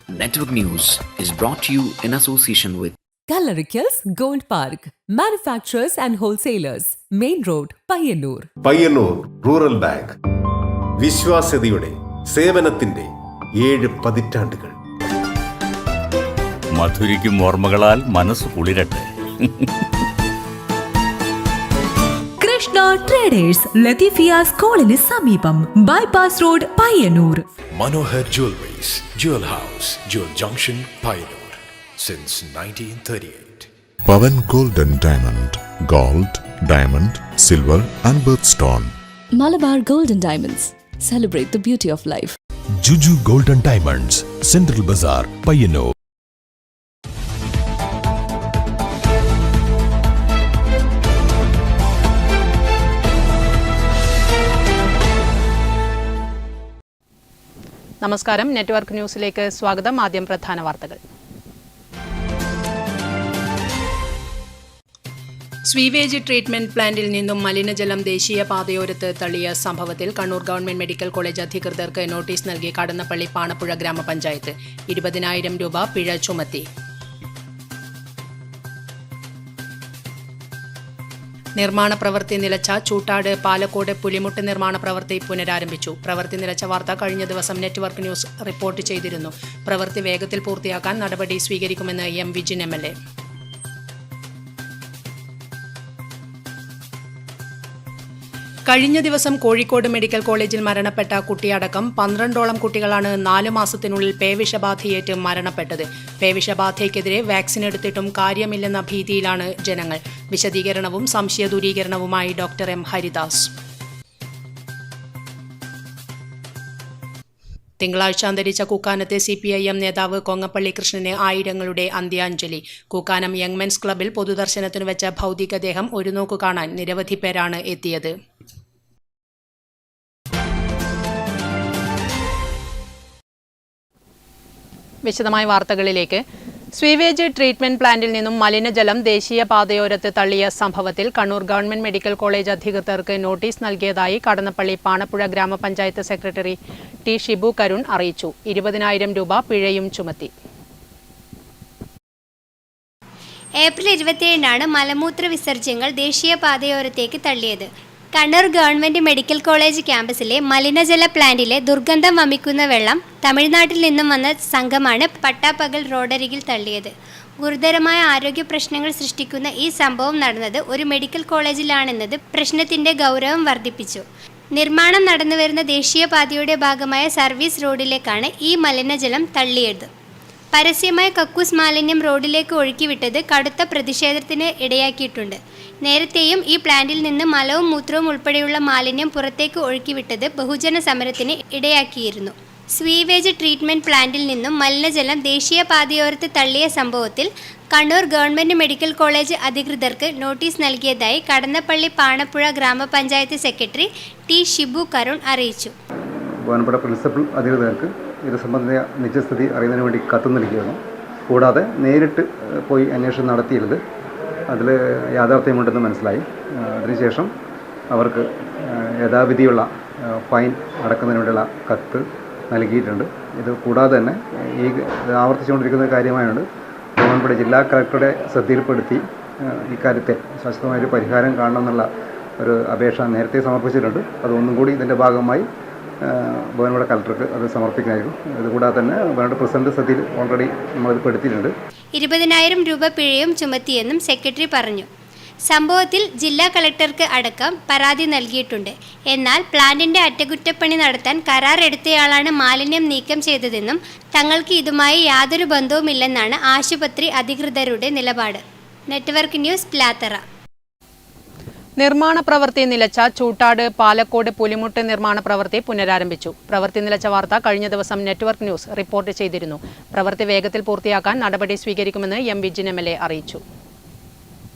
Network News is brought to you in association with Kallarikals Gold Park, manufacturers and wholesalers, Main Road, Payyannur. Payyannur rural bank വിശ്വാസ്യതയുടെ സേവനത്തിന്റെ 7 പതിറ്റാണ്ടുകൾ. മധുരിക്കും ഓർമ്മകളാൽ മനസ്സ് കുളിരട്ടെ. Krishna traders Latheefiya സ്കൂളിന് സമീപം bypass road Payyanur. Manohar Jewelries, Jewel House, Jewel Junction, Payyannur since 1938. Pavan Gold and Diamond, Gold, Diamond, Silver and Birthstone. Malabar Gold and Diamonds. Celebrate the beauty of life. Juju Gold and Diamonds, Central Bazaar, Payyannur. നമസ്കാരം, network ന്യൂസിലേക്ക് സ്വാഗതം. ആദ്യം പ്രധാന വാർത്തകൾ. Sewage treatment പ്ലാന്റിൽ നിന്നും മലിനജലം ദേശീയ പാതയോരത്ത് തള്ളിയ സംഭവത്തിൽ കണ്ണൂർ ഗവൺമെന്റ് മെഡിക്കൽ കോളേജ് അധികൃതർക്ക് നോട്ടീസ് നൽകി കടന്നപ്പള്ളി പാണപ്പുഴ ഗ്രാമപഞ്ചായത്ത് 20,000 രൂപ പിഴ ചുമത്തി. നിർമ്മാണ പ്രവൃത്തി നിലച്ച ചൂട്ടാട് പാലക്കോട് പുലിമുട്ട് നിർമ്മാണ പ്രവൃത്തി പുനരാരംഭിച്ചു. പ്രവൃത്തി നിലച്ച വാർത്ത കഴിഞ്ഞ ദിവസം നെറ്റ്വർക്ക് ന്യൂസ് റിപ്പോർട്ട് ചെയ്തിരുന്നു. പ്രവൃത്തി വേഗത്തിൽ പൂർത്തിയാക്കാൻ നടപടി സ്വീകരിക്കുമെന്ന് എം വിജിൻ MLA. കഴിഞ്ഞ ദിവസം കോഴിക്കോട് മെഡിക്കൽ കോളേജിൽ മരണപ്പെട്ട കുട്ടിയടക്കം 12ഓളം കുട്ടികളാണ് 4 മാസത്തിനുള്ളിൽ പേവിഷബാധയേറ്റ് മരണപ്പെട്ടത്. പേവിഷബാധയ്ക്കെതിരെ വാക്സിൻ എടുത്തിട്ടും കാര്യമില്ലെന്ന ഭീതിയിലാണ് ജനങ്ങൾ. വിശദീകരണവും സംശയ ദൂരീകരണവുമായി ഡോക്ടർ എം ഹരിദാസ്. തിങ്കളാഴ്ച അന്തരിച്ച കൂക്കാനത്തെ CPIM നേതാവ് കൊങ്ങപ്പള്ളി കൃഷ്ണന് ആയിരങ്ങളുടെ അന്ത്യാഞ്ജലി. കൂക്കാനം യങ് മെൻസ് ക്ലബിൽ പൊതുദർശനത്തിനു വെച്ച ഭൗതികദേഹം ഒരു നോക്കു കാണാൻ നിരവധി പേരാണ് എത്തിയത്. വിശദമായ വാർത്തകളിലേക്ക്. സ്വീവേജ് ട്രീറ്റ്മെന്റ് പ്ലാന്റിൽ നിന്നും മലിനജലം ദേശീയ പാതയോരത്ത് തള്ളിയ സംഭവത്തിൽ കണ്ണൂർ ഗവൺമെന്റ് മെഡിക്കൽ കോളേജ് അധികൃതർക്ക് നോട്ടീസ് നൽകിയതായി കടന്നപ്പള്ളി പാണപ്പുഴ ഗ്രാമപഞ്ചായത്ത് സെക്രട്ടറി ടി ഷിബു കരുൺ അറിയിച്ചു. 20,000 രൂപ പിഴയും ചുമത്തി. ഏപ്രിൽ 27 മലമൂത്ര വിസർജ്യങ്ങൾ ദേശീയപാതയോരത്തേക്ക് തള്ളിയത്. കണ്ണൂർ ഗവൺമെന്റ് മെഡിക്കൽ കോളേജ് ക്യാമ്പസിലെ മലിനജല പ്ലാന്റിലെ ദുർഗന്ധം വമിക്കുന്ന വെള്ളം തമിഴ്നാട്ടിൽ നിന്നും വന്ന സംഘമാണ് പട്ടാപ്പകൽ റോഡരികിൽ തള്ളിയത്. ഗുരുതരമായ ആരോഗ്യ പ്രശ്നങ്ങൾ സൃഷ്ടിക്കുന്ന ഈ സംഭവം നടന്നത് ഒരു മെഡിക്കൽ കോളേജിലാണെന്നത് പ്രശ്നത്തിന്റെ ഗൗരവം വർദ്ധിപ്പിച്ചു. നിർമ്മാണം നടന്നുവരുന്ന ദേശീയപാതയുടെ ഭാഗമായ സർവീസ് റോഡിലേക്കാണ് ഈ മലിനജലം തള്ളിയത്. പരസ്യമായ കക്കൂസ് മാലിന്യം റോഡിലേക്ക് ഒഴുക്കിവിട്ടത് കടുത്ത പ്രതിഷേധത്തിന് ഇടയാക്കിയിട്ടുണ്ട്. നേരത്തെയും ഈ പ്ലാന്റിൽ നിന്ന് മലവും മൂത്രവും ഉൾപ്പെടെയുള്ള മാലിന്യം പുറത്തേക്ക് ഒഴുക്കിവിട്ടത് ബഹുജന സമരത്തിന് ഇടയാക്കിയിരുന്നു. സ്വീവേജ് ട്രീറ്റ്മെന്റ് പ്ലാന്റിൽ നിന്നും മലിനജലം ദേശീയപാതയോരത്ത് തള്ളിയ സംഭവത്തിൽ കണ്ണൂർ ഗവൺമെന്റ് മെഡിക്കൽ കോളേജ് അധികൃതർക്ക് നോട്ടീസ് നൽകിയതായി കടന്നപ്പള്ളി പാണപ്പുഴ ഗ്രാമപഞ്ചായത്ത് സെക്രട്ടറി ടി ഷിബു കരുൺ അറിയിച്ചു. ബഹുമാനപ്പെട്ട പ്രിൻസിപ്പൽ അധികൃതർക്ക് ഇത് സംബന്ധിച്ച നിജസ്ഥിതി അറിയുന്നതിന് വേണ്ടി കത്ത് നൽകിയിരുന്നു. കൂടാതെ നേരിട്ട് പോയി അന്വേഷണം നടത്തിയിരുന്നത് അതിൽ യാഥാർത്ഥ്യമുണ്ടെന്ന് മനസ്സിലായി. അതിനുശേഷം അവർക്ക് യഥാവിധിയുള്ള ഫൈൻ അടക്കുന്നതിന് വേണ്ടിയുള്ള കത്ത് നൽകിയിട്ടുണ്ട്. ഇത് കൂടാതെ തന്നെ ഈ ആവർത്തിച്ചുകൊണ്ടിരിക്കുന്ന കാര്യമായുണ്ട് ബഹുമാനപ്പെട്ട ജില്ലാ കളക്ടറുടെ ശ്രദ്ധയിൽപ്പെടുത്തി ഇക്കാര്യത്തിൽ ശാശ്വതമായൊരു പരിഹാരം കാണണമെന്നുള്ള ഒരു അപേക്ഷ നേരത്തെ സമർപ്പിച്ചിട്ടുണ്ട്. അതൊന്നും കൂടി ഇതിൻ്റെ ഭാഗമായി ബഹുമാനപ്പെട്ട കളക്ടർക്ക് അത് സമർപ്പിക്കുന്നതായിരിക്കും. ഇതുകൂടാതെ തന്നെ ബഹുമാനപ്പെട്ട പ്രസിഡന്റ് ശ്രദ്ധയിൽ ഓൾറെഡി നമ്മളിത് പെടുത്തിയിട്ടുണ്ട്. 20,000 രൂപ പിഴയും ചുമത്തിയെന്നും സെക്രട്ടറി പറഞ്ഞു. സംഭവത്തിൽ ജില്ലാ കളക്ടർക്ക് അടക്കം പരാതി നൽകിയിട്ടുണ്ട്. എന്നാൽ പ്ലാന്റിന്റെ അറ്റകുറ്റപ്പണി നടത്താൻ കരാർ എടുത്തയാളാണ് മാലിന്യം നീക്കം ചെയ്തതെന്നും തങ്ങൾക്ക് ഇതുമായി യാതൊരു ബന്ധവുമില്ലെന്നാണ് ആശുപത്രി അധികൃതരുടെ നിലപാട്. Network news Plathara. നിർമ്മാണ പ്രവൃത്തി നിലച്ച ചൂട്ടാട് പാലക്കോട് പുലിമുട്ട് നിർമ്മാണ പ്രവൃത്തി പുനരാരംഭിച്ചു. പ്രവൃത്തി നിലച്ച വാർത്ത കഴിഞ്ഞ ദിവസം നെറ്റ്വർക്ക് ന്യൂസ് റിപ്പോർട്ട് ചെയ്തിരുന്നു. പ്രവൃത്തി വേഗത്തിൽ പൂർത്തിയാക്കാൻ നടപടി സ്വീകരിക്കുമെന്ന് എം വിജിൻ MLA അറിയിച്ചു.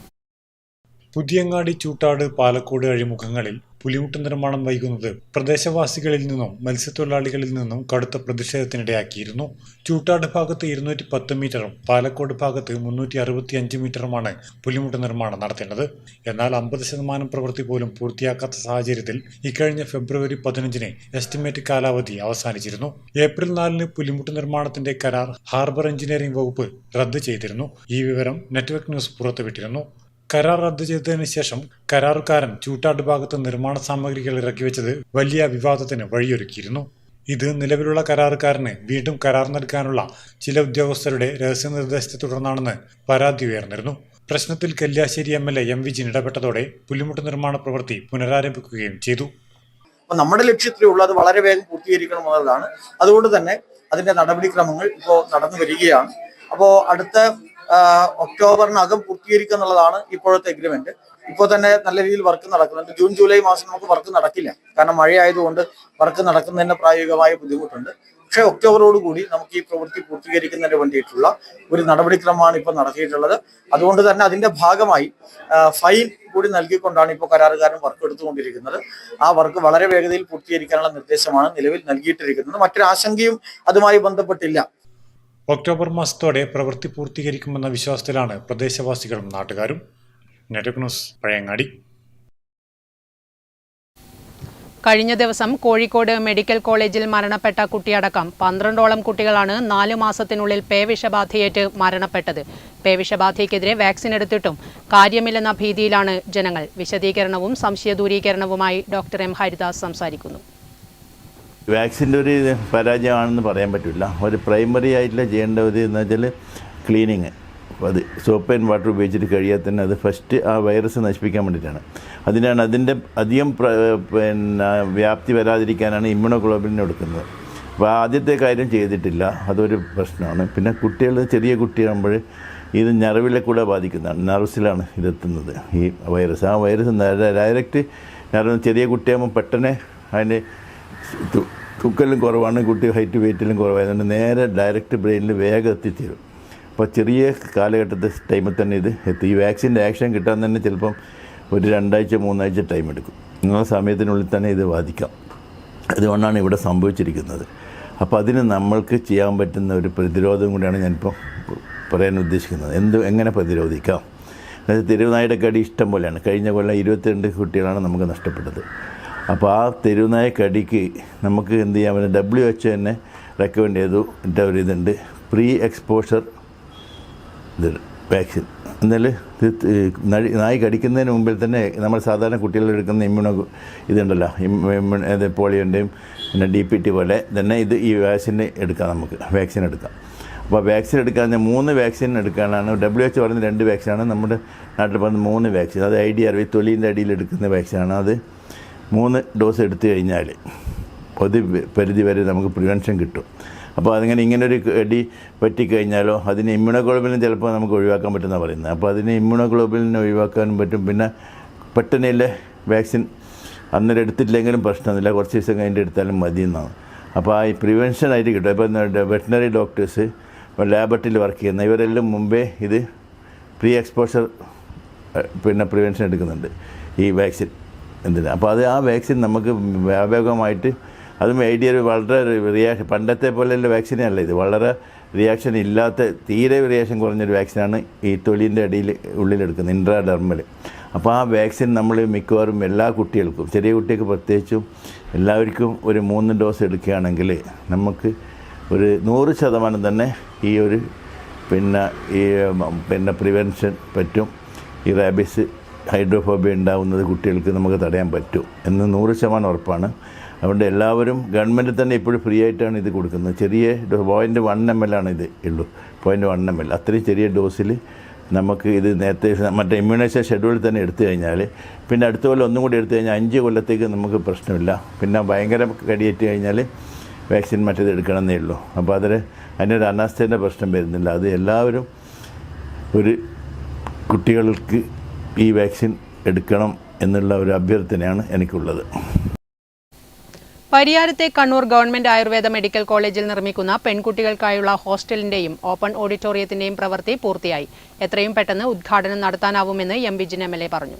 പുതിയങ്ങാടി, ചൂട്ടാട്, പാലക്കോട് അഴിമുഖങ്ങളിൽ പുലിമുട്ട് നിർമ്മാണം വൈകുന്നത് പ്രദേശവാസികളിൽ നിന്നും മത്സ്യത്തൊഴിലാളികളിൽ നിന്നും കടുത്ത പ്രതിഷേധത്തിനിടയാക്കിയിരുന്നു. ചൂട്ടാട് ഭാഗത്ത് 210 മീറ്ററും പാലക്കോട് ഭാഗത്ത് 365 മീറ്ററുമാണ് പുലിമുട്ട് നിർമ്മാണം നടത്തേണ്ടത്. എന്നാൽ 50% പ്രവൃത്തി പോലും പൂർത്തിയാക്കാത്ത സാഹചര്യത്തിൽ ഇക്കഴിഞ്ഞ ഫെബ്രുവരി 15 എസ്റ്റിമേറ്റ് കാലാവധി അവസാനിച്ചിരുന്നു. ഏപ്രിൽ 4 പുലിമുട്ട് നിർമ്മാണത്തിന്റെ കരാർ ഹാർബർ എഞ്ചിനീയറിംഗ് വകുപ്പ് റദ്ദ് ചെയ്തിരുന്നു. ഈ വിവരം നെറ്റ്വർക്ക് ന്യൂസ് പുറത്തുവിട്ടിരുന്നു. കരാർ റദ്ദ് ചെയ്തതിനു ശേഷം കരാറുകാരൻ ചൂട്ടാട് ഭാഗത്ത് നിർമ്മാണ സാമഗ്രികൾ ഇറക്കിവെച്ചത് വലിയ വിവാദത്തിന് വഴിയൊരുക്കിയിരുന്നു. ഇത് നിലവിലുള്ള കരാറുകാരന് വീണ്ടും കരാർ നൽകാനുള്ള ചില ഉദ്യോഗസ്ഥരുടെ രഹസ്യനിർദ്ദേശത്തെ തുടർന്നാണെന്ന് പരാതി ഉയർന്നിരുന്നു. പ്രശ്നത്തിൽ കല്യാശ്ശേരി MLA MV ജിൻ ഇടപെട്ടതോടെ പുലിമുട്ട് നിർമ്മാണ പ്രവൃത്തി പുനരാരംഭിക്കുകയും ചെയ്തു. നമ്മുടെ ലക്ഷ്യത്തിലുള്ളത് വളരെ വേഗം പൂർത്തീകരിക്കണം എന്നുള്ളതാണ്. അതുകൊണ്ട് തന്നെ അതിന്റെ നടപടിക്രമങ്ങൾ ഇപ്പോൾ നടന്നു വരികയാണ്. അപ്പോൾ അടുത്ത ഒക്ടോബറിനകം പൂർത്തീകരിക്കുക എന്നുള്ളതാണ് ഇപ്പോഴത്തെ എഗ്രിമെന്റ്. ഇപ്പോൾ തന്നെ നല്ല രീതിയിൽ വർക്ക് നടക്കുന്നുണ്ട്. ജൂൺ ജൂലൈ മാസം നമുക്ക് വർക്ക് നടക്കില്ല, കാരണം മഴയായതുകൊണ്ട് വർക്ക് നടക്കുന്നതിന് പ്രായോഗികമായ ബുദ്ധിമുട്ടുണ്ട്. പക്ഷേ ഒക്ടോബറോടുകൂടി നമുക്ക് ഈ പ്രവൃത്തി പൂർത്തീകരിക്കുന്നതിന് വേണ്ടിയിട്ടുള്ള ഒരു നടപടിക്രമമാണ് ഇപ്പോൾ നടത്തിയിട്ടുള്ളത്. അതുകൊണ്ട് തന്നെ അതിന്റെ ഭാഗമായി ഫൈൻ കൂടി നൽകിക്കൊണ്ടാണ് ഇപ്പോൾ കരാറുകാരൻ വർക്ക് എടുത്തുകൊണ്ടിരിക്കുന്നത്. ആ വർക്ക് വളരെ വേഗതയിൽ പൂർത്തീകരിക്കാനുള്ള നിർദ്ദേശമാണ് നിലവിൽ നൽകിയിട്ടിരിക്കുന്നത്. മറ്റൊരു ആശങ്കയും അതുമായി ബന്ധപ്പെട്ടില്ല. ഒക്ടോബർ മാസത്തോടെ പ്രവൃത്തി പൂർത്തീകരിക്കുമെന്ന വിശ്വാസത്തിലാണ് പ്രദേശവാസികളും നാട്ടുകാരും. Network news, Pazhayangadi. കഴിഞ്ഞ ദിവസം കോഴിക്കോട് മെഡിക്കൽ കോളേജിൽ മരണപ്പെട്ട കുട്ടിയടക്കം 12ഓളം കുട്ടികളാണ് 4 മാസത്തിനുള്ളിൽ പേവിഷബാധയേറ്റ് മരണപ്പെട്ടത്. പേവിഷബാധയ്ക്കെതിരെ വാക്സിൻ എടുത്തിട്ടും കാര്യമില്ലെന്ന ഭീതിയിലാണ് ജനങ്ങൾ. വിശദീകരണവും സംശയ ദൂരീകരണവുമായി ഡോക്ടർ M. ഹരിദാസ് സംസാരിക്കുന്നു. വാക്സിൻ്റെ ഒരു പരാജയമാണെന്ന് പറയാൻ പറ്റില്ല. ഒരു പ്രൈമറി ആയിട്ടുള്ള ചെയ്യേണ്ട ഒരു എന്ന് വെച്ചാൽ ക്ലീനിങ്. അത് സോപ്പ് ആൻഡ് വാട്ടർ ഉപയോഗിച്ചിട്ട് കഴിയാൽ തന്നെ അത് ഫസ്റ്റ് ആ വൈറസ് നശിപ്പിക്കാൻ വേണ്ടിയിട്ടാണ്. അതിൻ്റെ അധികം വ്യാപ്തി വരാതിരിക്കാനാണ് ഇമ്മ്യൂണോഗ്ലോബുലിൻ എടുക്കുന്നത്. അപ്പോൾ ആദ്യത്തെ കാര്യം ചെയ്തിട്ടില്ല, അതൊരു പ്രശ്നമാണ്. പിന്നെ കുട്ടികൾ ചെറിയ കുട്ടിയാകുമ്പോൾ ഇത് ഞരവിലെ കൂടെ ബാധിക്കുന്നതാണ്, നർവ്സിലാണ് ഇതെത്തുന്നത് ഈ വൈറസ്. ആ വൈറസ് ഡയറക്റ്റ് ചെറിയ കുട്ടിയാകുമ്പോൾ പെട്ടെന്ന് അതിന് തൂക്കലും കുറവാണ്, കുട്ടി ഹൈറ്റ് വെയിറ്റിലും കുറവായതുകൊണ്ട് നേരെ ഡയറക്റ്റ് ബ്രെയിനിൽ വേഗം എത്തിച്ചേരും. അപ്പോൾ ചെറിയ കാലഘട്ടത്തെ ടൈമിൽ തന്നെ ഇത് എത്തി. ഈ വാക്സിൻ്റെ ആക്ഷൻ കിട്ടാൻ തന്നെ ചിലപ്പം ഒരു 2 ആഴ്ച 3 ആഴ്ച ടൈം എടുക്കും. ആ സമയത്തിനുള്ളിൽ തന്നെ ഇത് ബാധിക്കാം. അതുകൊണ്ടാണ് ഇവിടെ സംഭവിച്ചിരിക്കുന്നത്. അപ്പോൾ അതിന് നമ്മൾക്ക് ചെയ്യാൻ പറ്റുന്ന ഒരു പ്രതിരോധം കൂടിയാണ് ഞാനിപ്പോൾ പറയാൻ ഉദ്ദേശിക്കുന്നത്. എങ്ങനെ പ്രതിരോധിക്കാം? അതായത് തെരുവുനായുടെ കടി ഇഷ്ടം പോലെയാണ്. കഴിഞ്ഞ കൊല്ലം 22 കുട്ടികളാണ് നമുക്ക് നഷ്ടപ്പെട്ടത്. അപ്പോൾ ആ തെരുവുനായ കടിക്ക് നമുക്ക് എന്ത് ചെയ്യാൻ പറ്റും? WHO തന്നെ റെക്കമെൻഡ് ചെയ്തു ഒരു ഇതുണ്ട്, പ്രീ എക്സ്പോഷർ വാക്സിൻ. എന്നാൽ നായി കടിക്കുന്നതിന് മുമ്പിൽ തന്നെ നമ്മൾ സാധാരണ കുട്ടികളെടുക്കുന്ന ഇതുണ്ടല്ലോ, പോളിയോൻ്റെയും പിന്നെ DPT പോലെ തന്നെ ഈ വാക്സിൻ എടുക്കാം, നമുക്ക് വാക്സിൻ എടുക്കാം. അപ്പോൾ വാക്സിൻ എടുക്കാൻ 3 വാക്സിൻ എടുക്കാനാണ് WHO പറയുന്നത്. 2 വാക്സിനാണ് നമ്മുടെ നാട്ടിൽ പറയുന്നത് 3 വാക്സിൻ. അത് IDRV തൊലിൻ്റെ അടിയിൽ എടുക്കുന്ന വാക്സിനാണ്. അത് 3 ഡോസ് എടുത്തു കഴിഞ്ഞാൽ ഒരു പരിധി വരെ നമുക്ക് പ്രിവെൻഷൻ കിട്ടും. അപ്പോൾ ഇങ്ങനൊരു അടി പറ്റിക്കഴിഞ്ഞാലോ അതിന് ഇമ്മ്യൂണോഗ്ലോബുലിൻ ചിലപ്പോൾ നമുക്ക് ഒഴിവാക്കാൻ പറ്റുമെന്നാണ് പറയുന്നത്. അപ്പോൾ അതിന് ഇമ്മ്യൂണോഗ്ലോബുലിനെ ഒഴിവാക്കാനും പറ്റും. പിന്നെ പെട്ടെന്നില്ല വാക്സിൻ അന്നേരം എടുത്തില്ലെങ്കിലും പ്രശ്നമൊന്നുമില്ല, കുറച്ച് ദിവസം കഴിഞ്ഞിട്ട് എടുത്താലും മതി എന്നാണ്. അപ്പോൾ ഈ പ്രിവെൻഷനായിട്ട് കിട്ടും. ഇപ്പോൾ വെറ്റിനറി ഡോക്ടേഴ്സ്, ലാബറട്ടറിയിൽ വർക്ക് ചെയ്യുന്ന ഇവരെല്ലാം മുമ്പേ ഇത് പ്രീ എക്സ്പോഷർ പ്രിവെൻഷൻ എടുക്കുന്നുണ്ട് ഈ വാക്സിൻ. എന്തിനാ? അപ്പോൾ ആ വാക്സിൻ നമുക്ക് വ്യാപകമായിട്ട്, അതും IDRV വളരെ റിയാക്ഷൻ, പണ്ടത്തെ പോലെയുള്ള വാക്സിനല്ല ഇത്. വളരെ റിയാക്ഷൻ ഇല്ലാത്ത, തീരെ റിയാക്ഷൻ കുറഞ്ഞൊരു വാക്സിനാണ് ഈ തൊലിൻ്റെ ഉള്ളിലെടുക്കുന്നത്, ഇൻട്രാഡെർമൽ. അപ്പോൾ ആ വാക്സിൻ നമ്മൾ മിക്കവാറും എല്ലാ കുട്ടികൾക്കും, ചെറിയ കുട്ടികൾക്ക് പ്രത്യേകിച്ചും എല്ലാവർക്കും ഒരു 3 ഡോസ് എടുക്കുകയാണെങ്കിൽ നമുക്ക് ഒരു 100% തന്നെ ഈ ഒരു പിന്നെ പ്രിവെൻഷൻ പറ്റും. ഈ റാബിസ്, ഹൈഡ്രോഫോബിയ ഉണ്ടാകുന്നത് കുട്ടികൾക്ക് നമുക്ക് തടയാൻ പറ്റും എന്ന് 100% ഉറപ്പാണ്. അതുകൊണ്ട് എല്ലാവരും, ഗവൺമെൻറ് തന്നെ ഇപ്പോഴും ഫ്രീ ആയിട്ടാണ് ഇത് കൊടുക്കുന്നത്. ചെറിയ 0.1 ml ആണ് ഇത് ഉള്ളൂ, 0.1 ml. അത്രയും ചെറിയ ഡോസിൽ നമുക്ക് ഇത് നേരത്തെ മറ്റേ ഇമ്മ്യൂണൈസേഷൻ ഷെഡ്യൂളിൽ തന്നെ എടുത്തു കഴിഞ്ഞാൽ, പിന്നെ അടുത്ത കൊല്ലം ഒന്നും കൂടി എടുത്തു കഴിഞ്ഞാൽ 5 കൊല്ലത്തേക്ക് നമുക്ക് പ്രശ്നമില്ല. പിന്നെ ഭയങ്കര കടിയേറ്റ് കഴിഞ്ഞാൽ വാക്സിൻ മറ്റേത് എടുക്കണമെന്നേ ഉള്ളൂ. അപ്പോൾ അതിനൊരു അനാസ്ഥേൻ്റെ പ്രശ്നം വരുന്നില്ല. അത് എല്ലാവരും കുട്ടികൾക്ക് ഈ വാക്സിൻ എടുക്കണം എന്നുള്ള ഒരു അഭ്യർത്ഥനയാണ് എനിക്കുള്ളത്. പരിയാരത്തെ കണ്ണൂർ ഗവൺമെന്റ് ആയുർവേദ മെഡിക്കൽ കോളേജിൽ നിർമ്മിക്കുന്ന പെൺകുട്ടികൾക്കായുള്ള ഹോസ്റ്റലിന്റെയും ഓപ്പൺ ഓഡിറ്റോറിയത്തിന്റെയും പ്രവൃത്തി പൂർത്തിയായി. എത്രയും പെട്ടെന്ന് ഉദ്ഘാടനം നടത്താനാവുമെന്ന് എം വിജിൻ MLA പറഞ്ഞു.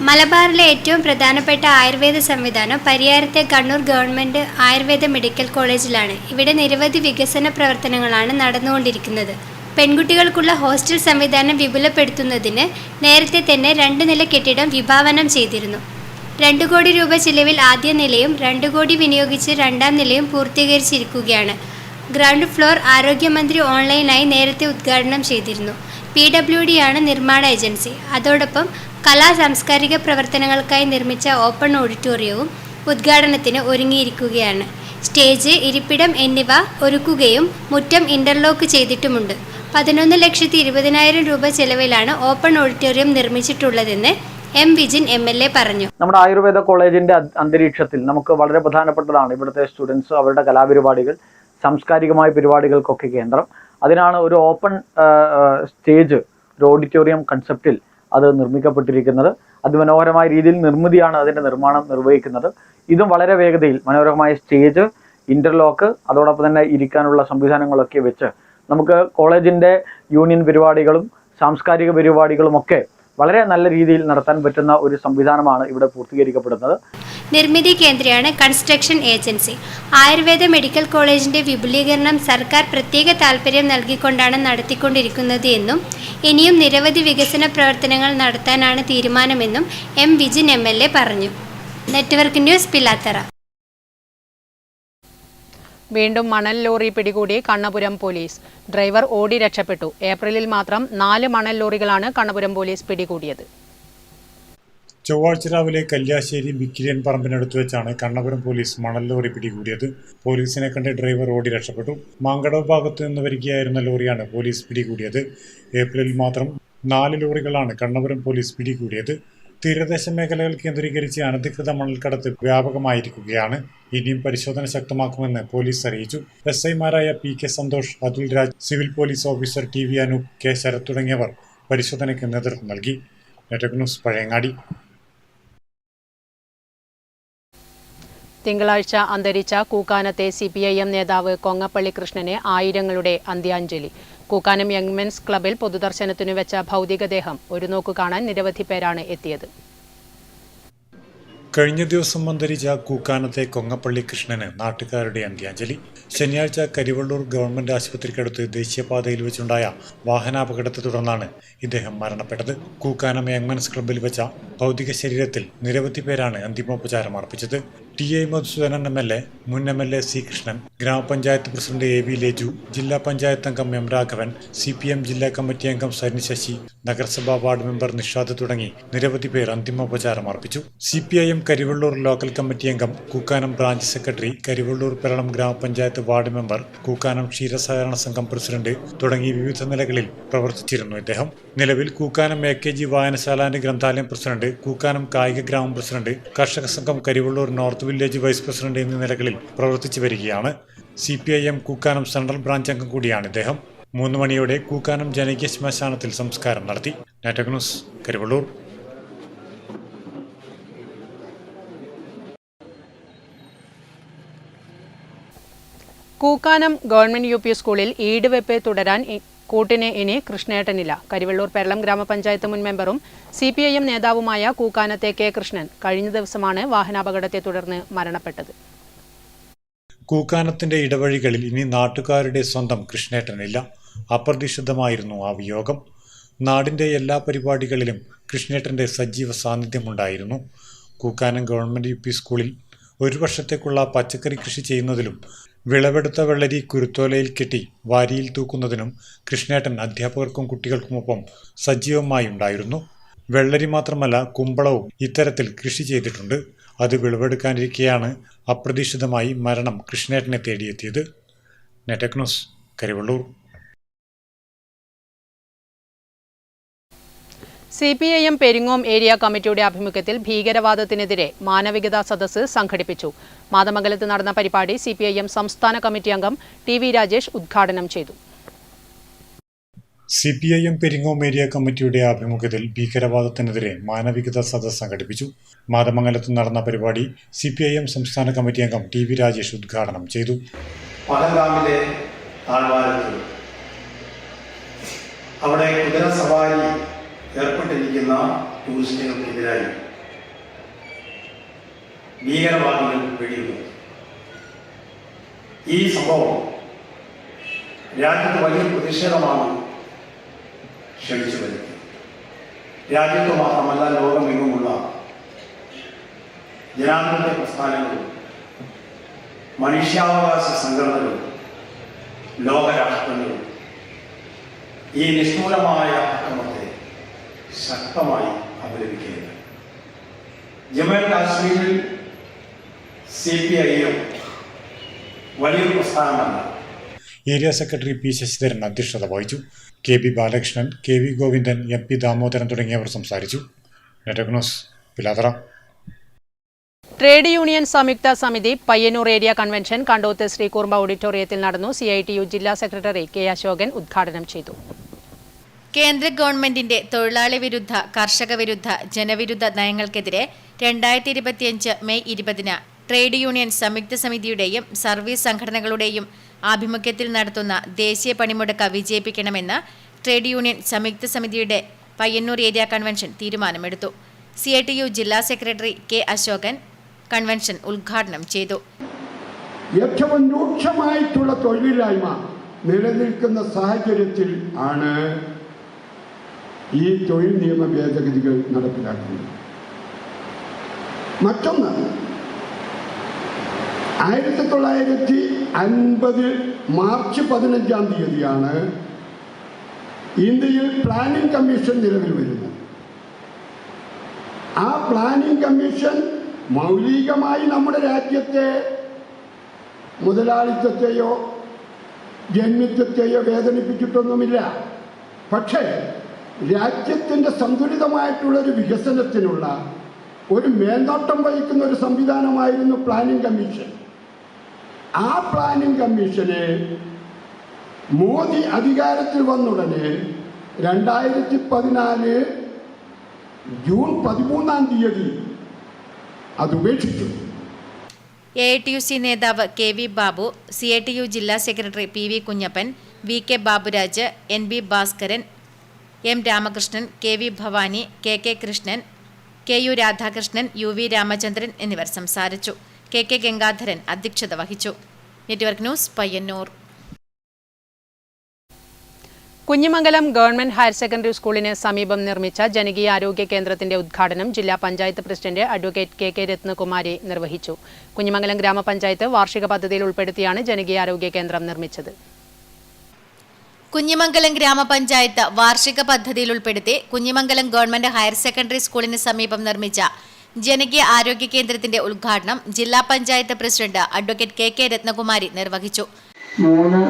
മലബാറിലെ ഏറ്റവും പ്രധാനപ്പെട്ട ആയുർവേദ സംവിധാനം പരിയാരത്തെ കണ്ണൂർ ഗവൺമെന്റ് ആയുർവേദ മെഡിക്കൽ കോളേജിലാണ്. ഇവിടെ നിരവധി വികസന പ്രവർത്തനങ്ങളാണ് നടന്നുകൊണ്ടിരിക്കുന്നത്. പെൺകുട്ടികൾക്കുള്ള ഹോസ്റ്റൽ സംവിധാനം വിപുലപ്പെടുത്തുന്നതിന് നേരത്തെ തന്നെ 2 നില കെട്ടിടം വിഭാവനം ചെയ്തിരുന്നു. 2 കോടി രൂപ ചിലവിൽ ആദ്യ നിലയും 2 കോടി വിനിയോഗിച്ച് രണ്ടാം നിലയും പൂർത്തീകരിച്ചിരിക്കുകയാണ്. ഗ്രൗണ്ട് ഫ്ലോർ ആരോഗ്യമന്ത്രി ഓൺലൈനായി നേരത്തെ ഉദ്ഘാടനം ചെയ്തിരുന്നു. PWD ആണ് നിർമ്മാണ ഏജൻസി. അതോടൊപ്പം കലാ സാംസ്കാരിക പ്രവർത്തനങ്ങൾക്കായി നിർമ്മിച്ച ഓപ്പൺ ഓഡിറ്റോറിയവും ഉദ്ഘാടനത്തിന് ഒരുങ്ങിയിരിക്കുകയാണ്. സ്റ്റേജ്, ഇരിപ്പിടം എന്നിവ ഒരുക്കുകയും മുറ്റം ഇന്റർലോക്ക് ചെയ്തിട്ടുമുണ്ട്. 11,20,000 രൂപ ചെലവിലാണ് ഓപ്പൺ ഓഡിറ്റോറിയം നിർമ്മിച്ചിട്ടുള്ളതെന്ന് എം വിജിൻ MLA പറഞ്ഞു. നമ്മുടെ ആയുർവേദ കോളേജിന്റെ അന്തരീക്ഷത്തിൽ നമുക്ക് വളരെ പ്രധാനപ്പെട്ടതാണ് ഇവിടുത്തെ സ്റ്റുഡൻസ്, അവരുടെ കലാപരിപാടികൾ, സാംസ്കാരികമായ പരിപാടികൾക്കൊക്കെ കേന്ദ്രം. അതിനാണ് ഒരു ഓപ്പൺ സ്റ്റേജ്, ഒരു ഓഡിറ്റോറിയം കൺസെപ്റ്റിൽ അത് നിർമ്മിക്കപ്പെട്ടിരിക്കുന്നത്. അതിമനോഹരമായ രീതിയിൽ നിർമ്മിതിയാണ് അതിൻ്റെ നിർമ്മാണം നിർവഹിക്കുന്നത്. ഇതും വളരെ വേഗതയിൽ മനോഹരമായ സ്റ്റേജ്, ഇന്റർലോക്ക്, അതോടൊപ്പം തന്നെ ഇരിക്കാനുള്ള സംവിധാനങ്ങളൊക്കെ വെച്ച് നമുക്ക് കോളേജിൻ്റെ യൂണിയൻ പരിപാടികളും സാംസ്കാരിക പരിപാടികളുമൊക്കെ വളരെ നല്ല രീതിയിൽ നടത്താൻ പറ്റുന്ന ഒരു സംവിധാനമാണ് ഇവിടെ പൂർത്തീകരിക്കപ്പെടുന്നത്. നിർമ്മിതി കേന്ദ്രയാണ് കൺസ്ട്രക്ഷൻ ഏജൻസി. ആയുർവേദ മെഡിക്കൽ കോളേജിന്റെ വിപുലീകരണം സർക്കാർ പ്രത്യേക താൽപര്യം നൽകിക്കൊണ്ടാണ് നടത്തിക്കൊണ്ടിരിക്കുന്നത് എന്നും ഇനിയും നിരവധി വികസന പ്രവർത്തനങ്ങൾ നടത്താനാണ് തീരുമാനമെന്നും എം വിജിൻ MLA പറഞ്ഞു. Network news, Pilathara. വീണ്ടും മണൽ ലോറി പിടികൂടി കണ്ണപുരം പോലീസ്. ഡ്രൈവർ ഓടി രക്ഷപ്പെട്ടു. ഏപ്രിലിൽ മാത്രം 4 മണൽ ലോറികളാണ് കണ്ണപുരം പോലീസ് പിടികൂടിയത്. ചൊവ്വാഴ്ച രാവിലെ കല്യാശ്ശേരി ബിക്കിരിയൻ പറമ്പിനടുത്ത് വെച്ചാണ് കണ്ണപുരം പോലീസ് മണൽ ലോറി പിടികൂടിയത്. പോലീസിനെ കണ്ട് ഡ്രൈവർ ഓടി രക്ഷപ്പെട്ടു. മാങ്കടവ് ഭാഗത്തു നിന്ന് വരികയായിരുന്ന ലോറിയാണ് പോലീസ് പിടികൂടിയത്. ഏപ്രിലിൽ മാത്രം 4 ലോറികളാണ് കണ്ണപുരം പോലീസ് പിടികൂടിയത്. തീരദേശ മേഖലകൾ കേന്ദ്രീകരിച്ച് അനധികൃത മണൽക്കടത്ത് വ്യാപകമായിരിക്കുകയാണ്. ഇനിയും പരിശോധന ശക്തമാക്കുമെന്ന് പോലീസ് അറിയിച്ചു. SI-മാരായ PK Santhosh, Athul Raj, civil police officer TV Anoop, K Sarath തുടങ്ങിയവർ പരിശോധനയ്ക്ക് നേതൃത്വം നൽകി. Network news, Pazhayangadi. തിങ്കളാഴ്ച അന്തരിച്ച കൂക്കാനത്തെ CPIM നേതാവ് കൊങ്ങപ്പള്ളി കൃഷ്ണന് ആയിരങ്ങളുടെ അന്ത്യാഞ്ജലി. കൂക്കാനം യങ് മെൻസ് ക്ലബിൽ പൊതുദർശനത്തിനു വെച്ച ഭൗതികദേഹം ഒരു നോക്കു കാണാൻ നിരവധി പേരാണ് എത്തിയത്. കഴിഞ്ഞ ദിവസം അന്തരിച്ച കൂക്കാനത്തെ കൊങ്ങപ്പള്ളി കൃഷ്ണന് നാട്ടുകാരുടെ അന്ത്യാഞ്ജലി. ശനിയാഴ്ച കരിവള്ളൂർ ഗവൺമെന്റ് ആശുപത്രിക്കടുത്ത് ദേശീയപാതയിൽ വെച്ചുണ്ടായ വാഹനാപകടത്തെ തുടർന്നാണ് ഇദ്ദേഹം മരണപ്പെട്ടത്. കൂക്കാനം യങ് മെൻസ് ക്ലബിൽ വെച്ച ഭൗതിക ശരീരത്തിൽ നിരവധി പേരാണ് അന്തിമോപചാരം അർപ്പിച്ചത്. TI മധുസൂദനൻ MLA, മുൻ MLA C കൃഷ്ണൻ, ഗ്രാമപഞ്ചായത്ത് പ്രസിഡന്റ് AV ലേജു, ജില്ലാ പഞ്ചായത്ത് അംഗം M രാഘവൻ, CPM ജില്ലാ കമ്മിറ്റി അംഗം സരിൻ ശശി, നഗരസഭാ വാർഡ് മെമ്പർ നിഷാദ് തുടങ്ങി നിരവധി പേർ അന്തിമോപചാരം അർപ്പിച്ചു. CPIM കരിവള്ളൂർ ലോക്കൽ കമ്മിറ്റി അംഗം, കൂക്കാനം ബ്രാഞ്ച് സെക്രട്ടറി, കരിവള്ളൂർ പെരളം ഗ്രാമപഞ്ചായത്ത് വാർഡ് മെമ്പർ, കൂക്കാനം ക്ഷീരസഹകരണ സംഘം പ്രസിഡന്റ് തുടങ്ങി വിവിധ നിലകളിൽ പ്രവർത്തിച്ചിരുന്നു ഇദ്ദേഹം. നിലവിൽ കൂക്കാനം AKG വായനശാല ആൻഡ് ഗ്രന്ഥാലയം പ്രസിഡന്റ്, കൂക്കാനം കായിക ഗ്രാമം പ്രസിഡന്റ്, കർഷക സംഘം Karivellur north village vice president എന്നീ നിലകളിൽ പ്രവർത്തിച്ചു വരികയാണ്. CPIM കൂക്കാനം സെൻട്രൽ ബ്രാഞ്ച് അംഗം കൂടിയാണ് ഇദ്ദേഹം. 3 മണിയോടെ കൂക്കാനം ജനകീയ ശ്മശാനത്തിൽ സംസ്കാരം നടത്തി. Network news, Karivellur. Kookkanam government UP സ്കൂളിൽ ഈടുവെപ്പ് തുടരാൻ കൂട്ടിന് ഇനി കൃഷ്ണേട്ടനില്ല. കരിവള്ളൂർ പെരളം ഗ്രാമപഞ്ചായത്ത് മുൻ മെമ്പറും CPIM നേതാവുമായ കൂക്കാനത്തെ K കൃഷ്ണൻ കഴിഞ്ഞ ദിവസമാണ് വാഹനാപകടത്തെ തുടർന്ന് മരണപ്പെട്ടത്. കൂക്കാനത്തിന്റെ ഇടവഴികളിൽ ഇനി നാട്ടുകാരുടെ സ്വന്തം കൃഷ്ണേട്ടനില്ല. അപ്രതീക്ഷിതമായിരുന്നു ആ വിയോഗം. നാടിന്റെ എല്ലാ പരിപാടികളിലും കൃഷ്ണേട്ടന്റെ സജീവ സാന്നിധ്യമുണ്ടായിരുന്നു. കൂക്കാനം ഗവൺമെന്റ് UP സ്കൂളിൽ 1 വർഷത്തേക്കുള്ള പച്ചക്കറി കൃഷി ചെയ്യുന്നതിലും വിളവെടുത്ത വെള്ളരി കുരുത്തോലയിൽ കെട്ടി വാരിയിൽ തൂക്കുന്നതിനും കൃഷ്ണേട്ടൻ അധ്യാപകർക്കും കുട്ടികൾക്കുമൊപ്പം സജീവമായി ഉണ്ടായിരുന്നു. വെള്ളരി മാത്രമല്ല, കുമ്പളവും ഇത്തരത്തിൽ കൃഷി ചെയ്തിട്ടുണ്ട്. അത് വിളവെടുക്കാനിരിക്കെയാണ് അപ്രതീക്ഷിതമായി മരണം കൃഷ്ണേട്ടനെ തേടിയെത്തിയത്. Network news, Karivellur. CPIM Peringome area കമ്മിറ്റിയുടെ ആഭിമുഖ്യത്തിൽ ഭീകരവാദത്തിനെതിരെ മാനവികതാ സദസ്സ് സംഘടിപ്പിച്ചു. മാതമംഗലത്ത് നടന്ന പരിപാടി CPIM സംസ്ഥാന കമ്മിറ്റി അംഗം TV രാജേഷ് ഉദ്ഘാടനം ചെയ്തു. CPIM പെരിങ്ങോം ഏരിയ കമ്മിറ്റിയുടെ ആഭിമുഖ്യത്തിൽ ഭീകരവാദത്തിനെതിരെ മാനവികത സദസ്സ് സംഘടിപ്പിച്ചു. മാതമംഗലത്ത് നടന്ന പരിപാടി CPIM സംസ്ഥാന കമ്മിറ്റി അംഗം TV രാജേഷ് ഉദ്ഘാടനം ചെയ്തു. പഹൽഗാമിലെ താഴ്വാരത്തിൽ അവിടെ കുതിര സവാരി ഏർപ്പെട്ടിരിക്കുന്ന ടൂറിസ്റ്റുകൾക്കെതിരായി ഭീകരവാദികൾ വെടിയുന്നു. ഈ സംഭവം രാജ്യത്ത് വലിയ പ്രതിഷേധമാണ് ക്ഷണിച്ചു വരുന്നത്. രാജ്യത്ത് മാത്രമല്ല ലോകമെങ്ങുമുള്ള ജനാധിപത്യ പ്രസ്ഥാനങ്ങളും മനുഷ്യാവകാശ സംഘടനകളും ലോകരാഷ്ട്രങ്ങളും ഈ നിഷ്ഠൂരമായ അക്രമത്തെ ശക്തമായി അപലപിക്കുകയാണ്. ജമ്മു കാശ്മീരിൽ CPIM വലിയൊരു പ്രസ്ഥാനമല്ല. Area secretary P. ശശിധരൻ അധ്യക്ഷത വഹിച്ചു. KB Balakrishnan, KV Govindan, MP Damodaran തുടങ്ങിയവർ സംസാരിച്ചു. Network news, Pilathara. Trade union സംയുക്ത സമിതി പയ്യന്നൂർ ഏരിയ കൺവെൻഷൻ കണ്ടോത്ത് ശ്രീകുറുമ്പ ഓഡിറ്റോറിയത്തിൽ നടന്നു. CITU ജില്ലാ സെക്രട്ടറി K. അശോകൻ ഉദ്ഘാടനം ചെയ്തു. കേന്ദ്ര ഗവൺമെന്റിന്റെ തൊഴിലാളി വിരുദ്ധ, കർഷക വിരുദ്ധ, ജനവിരുദ്ധ നയങ്ങൾക്കെതിരെ 2025 മെയ് 20 ട്രേഡ് യൂണിയൻ സംയുക്ത സമിതിയുടെയും സർവീസ് സംഘടനകളുടെയും ആഭിമുഖ്യത്തിൽ നടത്തുന്ന ദേശീയ പണിമുടക്ക് വിജയിപ്പിക്കണമെന്ന് ട്രേഡ് യൂണിയൻ സംയുക്ത സമിതിയുടെ പയ്യന്നൂർ ഏരിയ കൺവെൻഷൻ തീരുമാനമെടുത്തു. CITU ജില്ലാ സെക്രട്ടറി K. അശോകൻ കൺവെൻഷൻ ഉദ്ഘാടനം ചെയ്തു. ഏറ്റവും രൂക്ഷമായിട്ടുള്ള തൊഴിലില്ലായ്മ നിലനിൽക്കുന്ന സാഹചര്യത്തിൽ ആണ് ഈ തൊഴിൽ നിയമ ഭേദഗതികൾ നടപ്പിലാക്കുന്നത്. മറ്റൊന്ന്, 1950 മാർച്ച് 15 ഇന്ത്യയിൽ പ്ലാനിംഗ് കമ്മീഷൻ നിലവിൽ വരുന്നു. ആ പ്ലാനിംഗ് കമ്മീഷൻ മൗലികമായി നമ്മുടെ രാജ്യത്തെ മുതലാളിത്തത്തെയോ ജന്മിത്വത്തെയോ വേദനിപ്പിച്ചിട്ടൊന്നുമില്ല. പക്ഷേ രാജ്യത്തിൻ്റെ സന്തുലിതമായിട്ടുള്ളൊരു വികസനത്തിനുള്ള ഒരു മേൽനോട്ടം വഹിക്കുന്ന ഒരു സംവിധാനമായിരുന്നു പ്ലാനിംഗ് കമ്മീഷൻ. ആ പ്ലാനിംഗ് കമ്മീഷനെ മോദി അധികാരത്തിൽ വന്നുടനെ 2014 ജൂൺ 13 അത് ഉപേക്ഷിച്ചു. AITUC നേതാവ് KV ബാബു, CITU ജില്ലാ secretary PV Kunhappan, VK Baburaj, NB Bhaskaran, M Ramakrishnan, KV Bhavani, KK Krishnan, KU Radhakrishnan, UV Ramachandran എന്നിവർ സംസാരിച്ചു. KK ഗംഗാധരൻ അധ്യക്ഷത വഹിച്ചു. Network news, Payyanur. Kunhimangalam government higher secondary സ്കൂളിന് സമീപം നിർമ്മിച്ച ജനകീയ ആരോഗ്യ കേന്ദ്രത്തിന്റെ ഉദ്ഘാടനം ജില്ലാ panchayat president advocate KK Rathnakumari നിർവഹിച്ചു. കുഞ്ഞിമംഗലം ഗ്രാമപഞ്ചായത്ത് വാർഷിക പദ്ധതിയിൽ ഉൾപ്പെടുത്തിയാണ് ജനകീയ ആരോഗ്യ കേന്ദ്രം നിർമ്മിച്ചത്. കുഞ്ഞിമംഗലം ഗ്രാമപഞ്ചായത്ത് വാർഷിക പദ്ധതിയിൽ ഉൾപ്പെടുത്തി കുഞ്ഞിമംഗലം ഗവൺമെന്റ് ഹയർ സെക്കൻഡറി സ്കൂളിന് സമീപം നിർമ്മിച്ച ജനകീയ ആരോഗ്യ കേന്ദ്രത്തിന്റെ ഉദ്ഘാടനം ജില്ലാ panchayat president advocate KK Rathnakumari നിർവഹിച്ചു. 3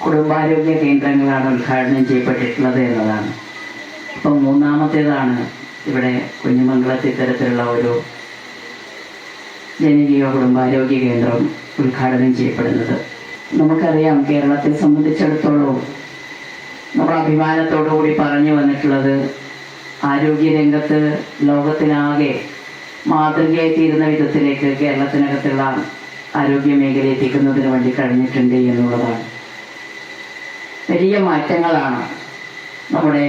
കുടുംബാരോഗ്യ കേന്ദ്രങ്ങളാണ് ഉദ്ഘാടനം ചെയ്യപ്പെട്ടിട്ടുള്ളത് എന്നതാണ്. ഇപ്പം 3ാമത്തേതാണ് ഇവിടെ കുഞ്ഞിമംഗലത്ത് ഇത്തരത്തിലുള്ള ഒരു ജനകീയ കുടുംബാരോഗ്യ കേന്ദ്രം ഉദ്ഘാടനം ചെയ്യപ്പെടുന്നത്. നമുക്കറിയാം, കേരളത്തെ സംബന്ധിച്ചിടത്തോളം നമ്മൾ അഭിമാനത്തോടുകൂടി പറഞ്ഞു വന്നിട്ടുള്ളത് ആരോഗ്യരംഗത്ത് ലോകത്തിനാകെ മാതൃകയായിത്തീരുന്ന വിധത്തിലേക്ക് കേരളത്തിനകത്തുള്ള ആരോഗ്യ മേഖല എത്തിക്കുന്നതിന് വേണ്ടി കഴിഞ്ഞിട്ടുണ്ട് എന്നുള്ളതാണ്. വലിയ മാറ്റങ്ങളാണ് നമ്മുടെ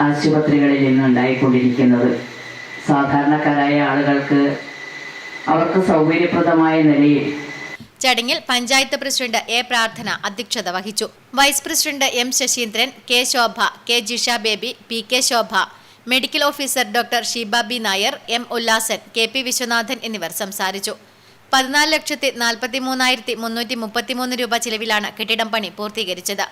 ആശുപത്രികളിൽ ഇന്ന് ഉണ്ടായിക്കൊണ്ടിരിക്കുന്നത്. സാധാരണക്കാരായ ആളുകൾക്ക് അവർക്ക് സൗകര്യപ്രദമായ നിലയിൽ ചടങ്ങിൽ പഞ്ചായത്ത് പ്രസിഡന്റ് A. പ്രാർത്ഥന അധ്യക്ഷത വഹിച്ചു. Vice president M. Sasheendran, K. Shobha, K. Jisha Baby, PK Shobha, medical officer doctor Sheeba B. Nair, M. Ullasan, KP Viswanathan എന്നിവർ സംസാരിച്ചു. 14,43,333 രൂപ ചിലവിലാണ് കെട്ടിടം പണി പൂർത്തീകരിച്ചത്.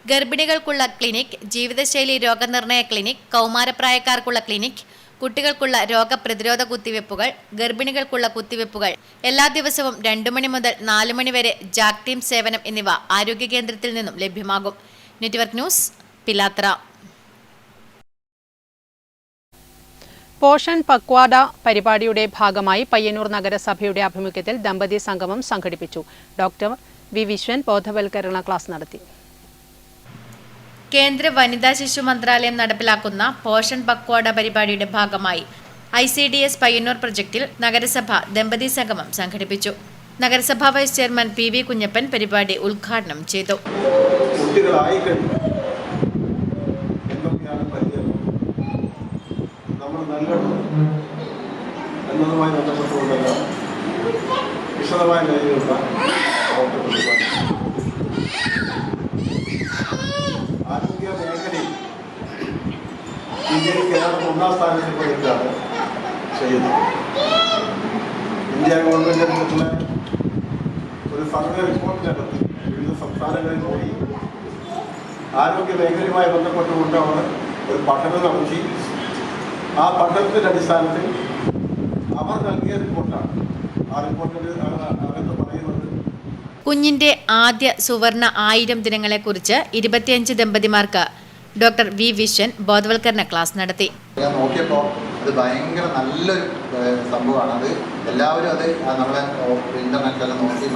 ഗർഭിണികൾക്കുള്ള ക്ലിനിക്, ജീവിതശൈലി രോഗനിർണയ ക്ലിനിക്, കൗമാരപ്രായക്കാർക്കുള്ള ക്ലിനിക്, കുട്ടികൾക്കുള്ള രോഗപ്രതിരോധ കുത്തിവെപ്പുകൾ, ഗർഭിണികൾക്കുള്ള കുത്തിവെപ്പുകൾ, എല്ലാ ദിവസവും 2 മണി മുതൽ 4 മണി വരെ ജാഗ് ടീം സേവനം എന്നിവ ആരോഗ്യ കേന്ദ്രത്തിൽ നിന്നും ലഭ്യമാകും. Network news, Pilathara. Portion Pakhwada പരിപാടിയുടെ ഭാഗമായി പയ്യന്നൂർ നഗരസഭയുടെ ആഭിമുഖ്യത്തിൽ ദമ്പതി സംഗമം സംഘടിപ്പിച്ചു. Doctor V. വിശ്വൻ ബോധവൽക്കരണ ക്ലാസ് നടത്തി. കേന്ദ്ര വനിതാ ശിശു മന്ത്രാലയം നടപ്പിലാക്കുന്ന പോഷൺ പക്വാഡ പരിപാടിയുടെ ഭാഗമായി ICDS പയ്യന്നൂർ പ്രൊജക്ടിൽ നഗരസഭ ദമ്പതി സംഗമം സംഘടിപ്പിച്ചു. നഗരസഭാ വൈസ് ചെയർമാൻ PV കുഞ്ഞപ്പൻ പരിപാടി ഉദ്ഘാടനം ചെയ്തു. വിശദമായ നിലയിലുള്ള ആരോഗ്യ മേഖലയിൽ ഇന്ത്യയിൽ കേരളം 1ാം സ്ഥാനത്തിൽ പോയിട്ടാണ് ചെയ്യുന്നത്. ഇന്ത്യ ഗവൺമെൻറ്റിനുള്ള ഒരു സർവേ റിപ്പോർട്ടിനകത്ത് വിവിധ സംസ്ഥാനങ്ങളിൽ പോയി ആരോഗ്യ മേഖലയുമായി ബന്ധപ്പെട്ടുകൊണ്ട് അവർ ഒരു പഠനം നടത്തി. ആ പഠനത്തിൻ്റെ അടിസ്ഥാനത്തിൽ അവർ നൽകിയ റിപ്പോർട്ടാണ്. ആ റിപ്പോർട്ടിൽ അകത്ത് പറയുന്നത് കുഞ്ഞിന്റെ ആദ്യ സുവർണ 1000 ദിനങ്ങളെക്കുറിച്ച് 25 ദമ്പതിമാർക്ക് ഡോക്ടർ V. വിശ്വൻ ബോധവൽക്കരണ ക്ലാസ് നടത്തി. ഞാൻ നോക്കിയപ്പോൾ അത് ഭയങ്കര നല്ലൊരു സംഭവമാണ്. അത് എല്ലാവരും അത് നമ്മളെ ഇൻ്റർനെറ്റിലെല്ലാം നോക്കി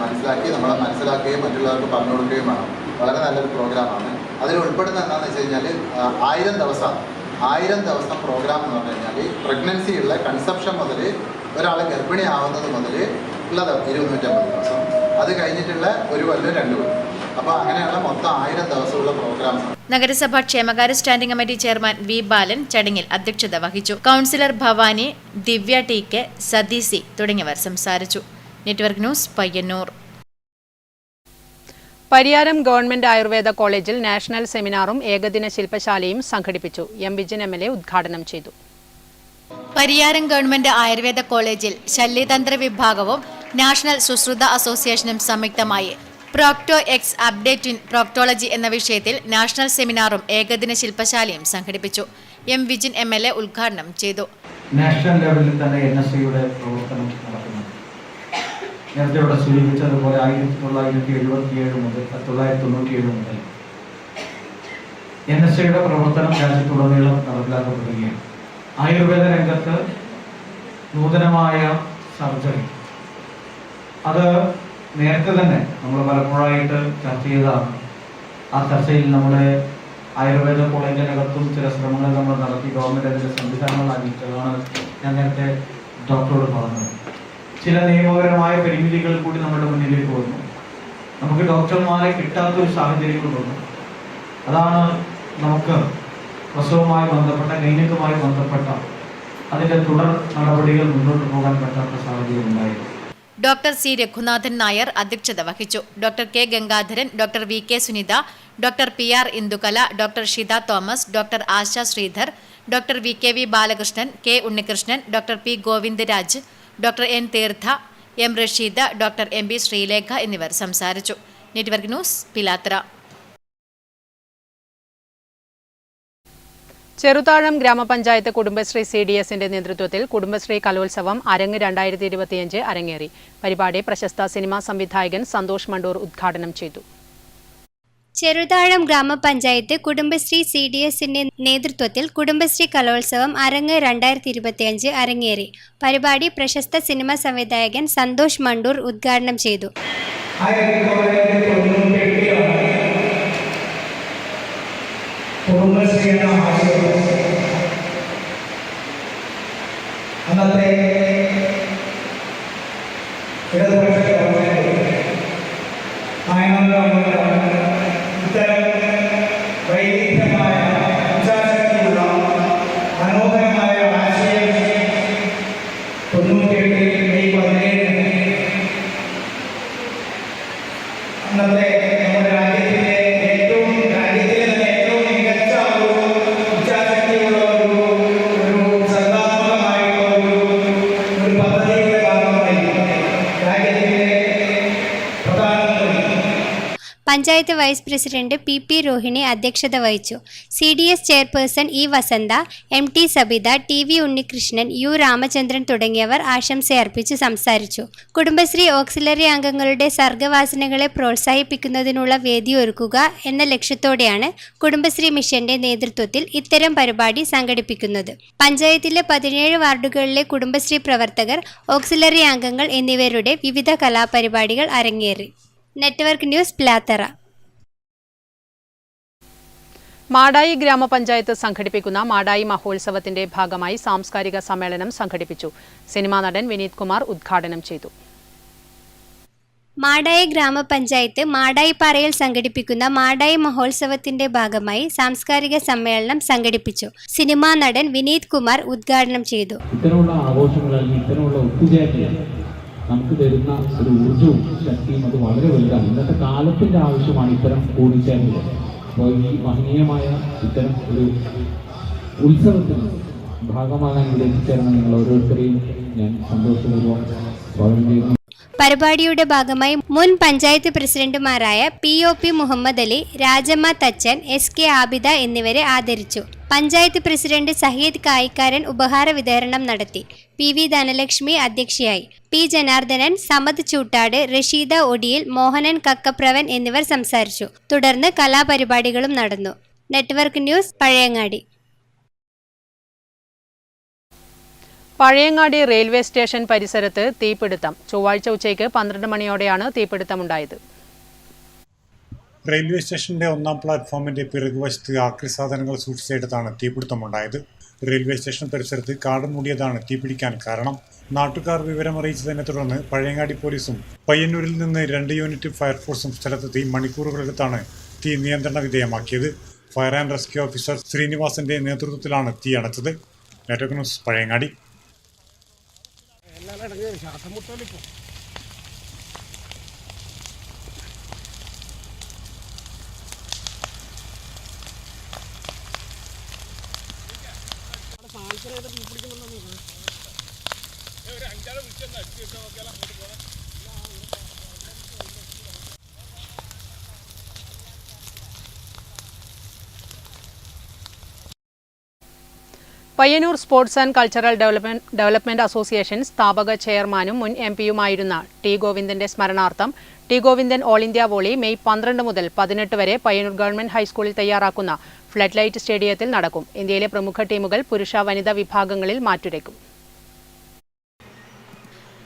മനസ്സിലാക്കി നമ്മളെ മനസ്സിലാക്കുകയും മറ്റുള്ളവർക്ക് പറഞ്ഞു കൊടുക്കുകയും വേണം. വളരെ നല്ലൊരു പ്രോഗ്രാമാണ്. അതിൽ ഉൾപ്പെടുന്ന എന്താണെന്ന് വെച്ച് കഴിഞ്ഞാൽ 1000 ദിവസം പ്രോഗ്രാം എന്ന് പറഞ്ഞു കഴിഞ്ഞാൽ പ്രഗ്നൻസി ഉള്ള കൺസെപ്ഷൻ മുതൽ ഒരാളെ ഗർഭിണിയാവുന്നത് മുതൽ ഉള്ളത് 250 ദിവസം, അത് കഴിഞ്ഞിട്ടുള്ള 1 കൊല്ലം 2 കൊല്ലം, അപ്പോൾ അങ്ങനെയുള്ള മൊത്തം 1000 ദിവസമുള്ള പ്രോഗ്രാംസ്. നഗരസഭാ ക്ഷേമകാര്യ സ്റ്റാൻഡിംഗ് കമ്മിറ്റി ചെയർമാൻ V. ബാലൻ ചടങ്ങിൽ അധ്യക്ഷത വഹിച്ചു. കൗൺസിലർ ഭവാനി, ദിവ്യ TK, സതീസി തുടങ്ങിയവർ സംസാരിച്ചു. Network news, Payyanur. Pariyaram government Ayurveda കോളേജിൽ നാഷണൽ സെമിനാറും ഏകദിന ശില്പശാലയും സംഘടിപ്പിച്ചു. M. വിജിൻ MLA ഉദ്ഘാടനം ചെയ്തു. പരിയാരം ഗവൺമെന്റ് ആയുർവേദ കോളേജിൽ ശല്യതന്ത്ര വിഭാഗവും നാഷണൽ സുശ്രുത അസോസിയേഷനും സംയുക്തമായി പ്രോക്ടോ എക്സ് അപ്ഡേറ്റ് ഇൻ പ്രോക്ടോളജി എന്ന വിഷയത്തിൽ നാഷണൽ സെമിനാറും ഏകദിന ശില്പശാലയും സംഘടിപ്പിച്ചു. M. വിജിൻ MLA ഉദ്ഘാടനം ചെയ്തു. നാഷണൽ ലെവലിൽ തന്നെ NSAയുടെ പ്രവർത്തനം നടക്കുന്നു. നേരത്തെ ഇവിടെ സൂചിപ്പിച്ചതുപോലെ 1977 മുതൽ 1997 മുതൽ NSAയുടെ പ്രവർത്തനം രാജ്യത്തുടനീളം നടപ്പിലാക്കപ്പെടുകയാണ്. ആയുർവേദ രംഗത്ത് നൂതനമായ സർജറി അത് നേരത്തെ തന്നെ നമ്മൾ പലപ്പോഴായിട്ട് ചർച്ച ചെയ്തതാണ്. ആ ചർച്ചയിൽ നമ്മുടെ ആയുർവേദ കോളേജിനകത്തും ചില ശ്രമങ്ങൾ നമ്മൾ നടത്തി ഗവൺമെൻറ് അതിൻ്റെ സംവിധാനങ്ങൾ ആരംഭിച്ചതാണ് ഞാൻ നേരത്തെ ഡോക്ടറോട് പറഞ്ഞത്. ചില നിയമപരമായ പരിമിതികൾ കൂടി നമ്മുടെ മുന്നിലേക്ക് വന്നു. നമുക്ക് ഡോക്ടർമാരെ കിട്ടാത്തൊരു സാഹചര്യങ്ങൾ വന്നു. അതാണ് നമുക്ക് പ്രസവവുമായി ബന്ധപ്പെട്ട ഗൈനികവുമായി ബന്ധപ്പെട്ട അതിൻ്റെ തുടർ നടപടികൾ മുന്നോട്ട് പോകാൻ പറ്റാത്ത സാഹചര്യം ഉണ്ടായിരുന്നു. Doctor C. രഘുനാഥൻ നായർ അധ്യക്ഷത വഹിച്ചു. Doctor K. Gangadharan, doctor VK Sunitha, doctor PR Indukala, doctor Shitha Thomas, doctor Asha Sreedhar, doctor VKV Balakrishnan, K. Unnikrishnan, doctor P. Govindaraj, doctor N. Theertha, M. Rasheeda, doctor MB Sreelekha എന്നിവർ സംസാരിച്ചു. Network news, Pilathara. ചെറുതാഴം ഗ്രാമപഞ്ചായത്ത് കുടുംബശ്രീ CDSന്റെ നേതൃത്വത്തിൽ കുടുംബശ്രീ കലോത്സവം അരങ്ങ് 2025 അരങ്ങേറി. പരിപാടി പ്രശസ്ത സിനിമാ സംവിധായകൻ സന്തോഷ് മണ്ടൂർ ഉദ്ഘാടനം ചെയ്തു. ചെറുതാഴം ഗ്രാമപഞ്ചായത്ത് കുടുംബശ്രീ CDSന്റെ നേതൃത്വത്തിൽ കുടുംബശ്രീ കലോത്സവം അരങ്ങ് 2025 അരങ്ങേറി. പരിപാടി പ്രശസ്ത സിനിമാ സംവിധായകൻ സന്തോഷ് മണ്ടൂർ ഉദ്ഘാടനം ചെയ്തു. അന്നത്തെ ഇത്തരം വൈവിധ്യമായ വിചാരശക്തിയുള്ള മനോഹരമായ ആശയം 98 മെയ് 17 അന്നത്തെ നമ്മുടെ രാജ്യത്തിലെ ഏറ്റവും മികച്ച വിചാരശക്തിയുള്ള ഒരു സർഗാത്മകമായിട്ടുള്ള ഒരു പദ്ധതിയുടെ ഭാഗമായി രാജ്യത്തിലെ പ്രധാനമന്ത്രി panchayat vice president PP Rohini അധ്യക്ഷത വഹിച്ചു. CDS chairperson E. Vasantha, MT Sabitha, TV Unnikrishnan, U. Ramachandran തുടങ്ങിയവർ ആശംസയർപ്പിച്ച് സംസാരിച്ചു. കുടുംബശ്രീ ഓക്സിലറി അംഗങ്ങളുടെ സർഗവാസനകളെ പ്രോത്സാഹിപ്പിക്കുന്നതിനുള്ള വേദി ഒരുക്കുക എന്ന ലക്ഷ്യത്തോടെയാണ് കുടുംബശ്രീ മിഷന്റെ നേതൃത്വത്തിൽ ഇത്തരം പരിപാടി സംഘടിപ്പിക്കുന്നത്. പഞ്ചായത്തിലെ 17 വാർഡുകളിലെ കുടുംബശ്രീ പ്രവർത്തകർ, ഓക്സിലറി അംഗങ്ങൾ എന്നിവരുടെ വിവിധ കലാപരിപാടികൾ അരങ്ങേറി. Network news, Pilathara. മാടായി ഗ്രാമപഞ്ചായത്ത് സംഘടിപ്പിക്കുന്ന മാടായി മഹോത്സവത്തിന്റെ ഭാഗമായി സാംസ്കാരിക സമ്മേളനം സംഘടിപ്പിച്ചു. സിനിമാ നടൻ വിനീത് കുമാർ ഉദ്ഘാടനം ചെയ്തു. മാടായി ഗ്രാമപഞ്ചായത്ത് മാടായിപ്പാറയിൽ സംഘടിപ്പിക്കുന്ന മാടായി മഹോത്സവത്തിന്റെ ഭാഗമായി സാംസ്കാരിക സമ്മേളനം സംഘടിപ്പിച്ചു. സിനിമാ നടൻ വിനീത് കുമാർ ഉദ്ഘാടനം ചെയ്തു. ഇത്തരമുള്ള ആഘോഷങ്ങൾ അല്ലെങ്കിൽ ഇത്തരമുള്ള ഒത്തുചേരൽ നമുക്ക് തരുന്ന ഒരു ഊർജ്ജവും ശക്തിയും അത് വളരെ വലുതാണ്. ഇന്നത്തെ കാലത്തിന്റെ ആവശ്യമാണ് ഇത്തരം കൂടിച്ചേരലുകൾ. അപ്പോൾ ഈ മഹനീയമായ ഇത്തരം ഒരു ഉത്സവത്തിന് ഭാഗമാകാൻ ഇവിടെ എത്തിച്ചേർന്ന നിങ്ങൾ ഓരോരുത്തരെയും ഞാൻ സന്തോഷപൂർവ്വം സ്വാഗതം ചെയ്യുന്നു. പരിപാടിയുടെ ഭാഗമായി മുൻ പഞ്ചായത്ത് പ്രസിഡന്റുമാരായ POP മുഹമ്മദ് അലി, രാജമ്മ തച്ചൻ, SK ആബിദ എന്നിവരെ ആദരിച്ചു. പഞ്ചായത്ത് പ്രസിഡന്റ് സഹീദ് കായിക്കാരൻ ഉപഹാര വിതരണം നടത്തി. PV ധനലക്ഷ്മി അധ്യക്ഷയായി. P ജനാർദ്ദനൻ, സമദ് ചൂട്ടാട്, റഷീദ ഒടിയിൽ, മോഹനൻ കക്കപ്രവൻ എന്നിവർ സംസാരിച്ചു. തുടർന്ന് കലാപരിപാടികളും നടന്നു. Network news, Pazhayangadi. Pazhayangadi railway station പരിസരത്ത് തീപിടുത്തം. ചൊവ്വാഴ്ച ഉച്ചയ്ക്ക് 12 മണിയോടെയാണ് തീപിടുത്തമുണ്ടായത്. റെയിൽവേ സ്റ്റേഷന്റെ 1-ാം പ്ലാറ്റ്ഫോമിന്റെ പിറകുവശത്ത് ആക്രി സാധനങ്ങൾ സൂക്ഷിച്ചിടത്താണ് തീപിടുത്തമുണ്ടായത്. റെയിൽവേ സ്റ്റേഷൻ പരിസരത്ത് കാട് മൂടിയതാണ് തീപിടിക്കാൻ കാരണം. നാട്ടുകാർ വിവരമറിയിച്ചതിനെ തുടർന്ന് പഴയങ്ങാടി പോലീസും പയ്യന്നൂരിൽ നിന്ന് 2 യൂണിറ്റ് ഫയർഫോഴ്സും സ്ഥലത്തെത്തി മണിക്കൂറുകളെടുത്താണ് തീ നിയന്ത്രണ വിധേയമാക്കിയത്. ഫയർ ആൻഡ് റെസ്ക്യൂ ഓഫീസർ ശ്രീനിവാസന്റെ നേതൃത്വത്തിലാണ് തീ അണച്ചത്. Network news, Pazhayangadi. Payyannur sports and cultural development association സ്ഥാപക ചെയർമാനും മുൻ MP-യുമായിരുന്ന T. ഗോവിന്ദന്റെ സ്മരണാർത്ഥം T. Govindan all India volley May 12 മുതൽ 18 വരെ പയ്യന്നൂർ ഗവൺമെന്റ് ഹൈസ്കൂളിൽ തയ്യാറാക്കുന്ന ഫ്ലഡ് ലൈറ്റ് സ്റ്റേഡിയത്തിൽ നടക്കും. ഇന്ത്യയിലെ പ്രമുഖ ടീമുകൾ പുരുഷ വനിതാ വിഭാഗങ്ങളിൽ മാറ്റുരയ്ക്കും.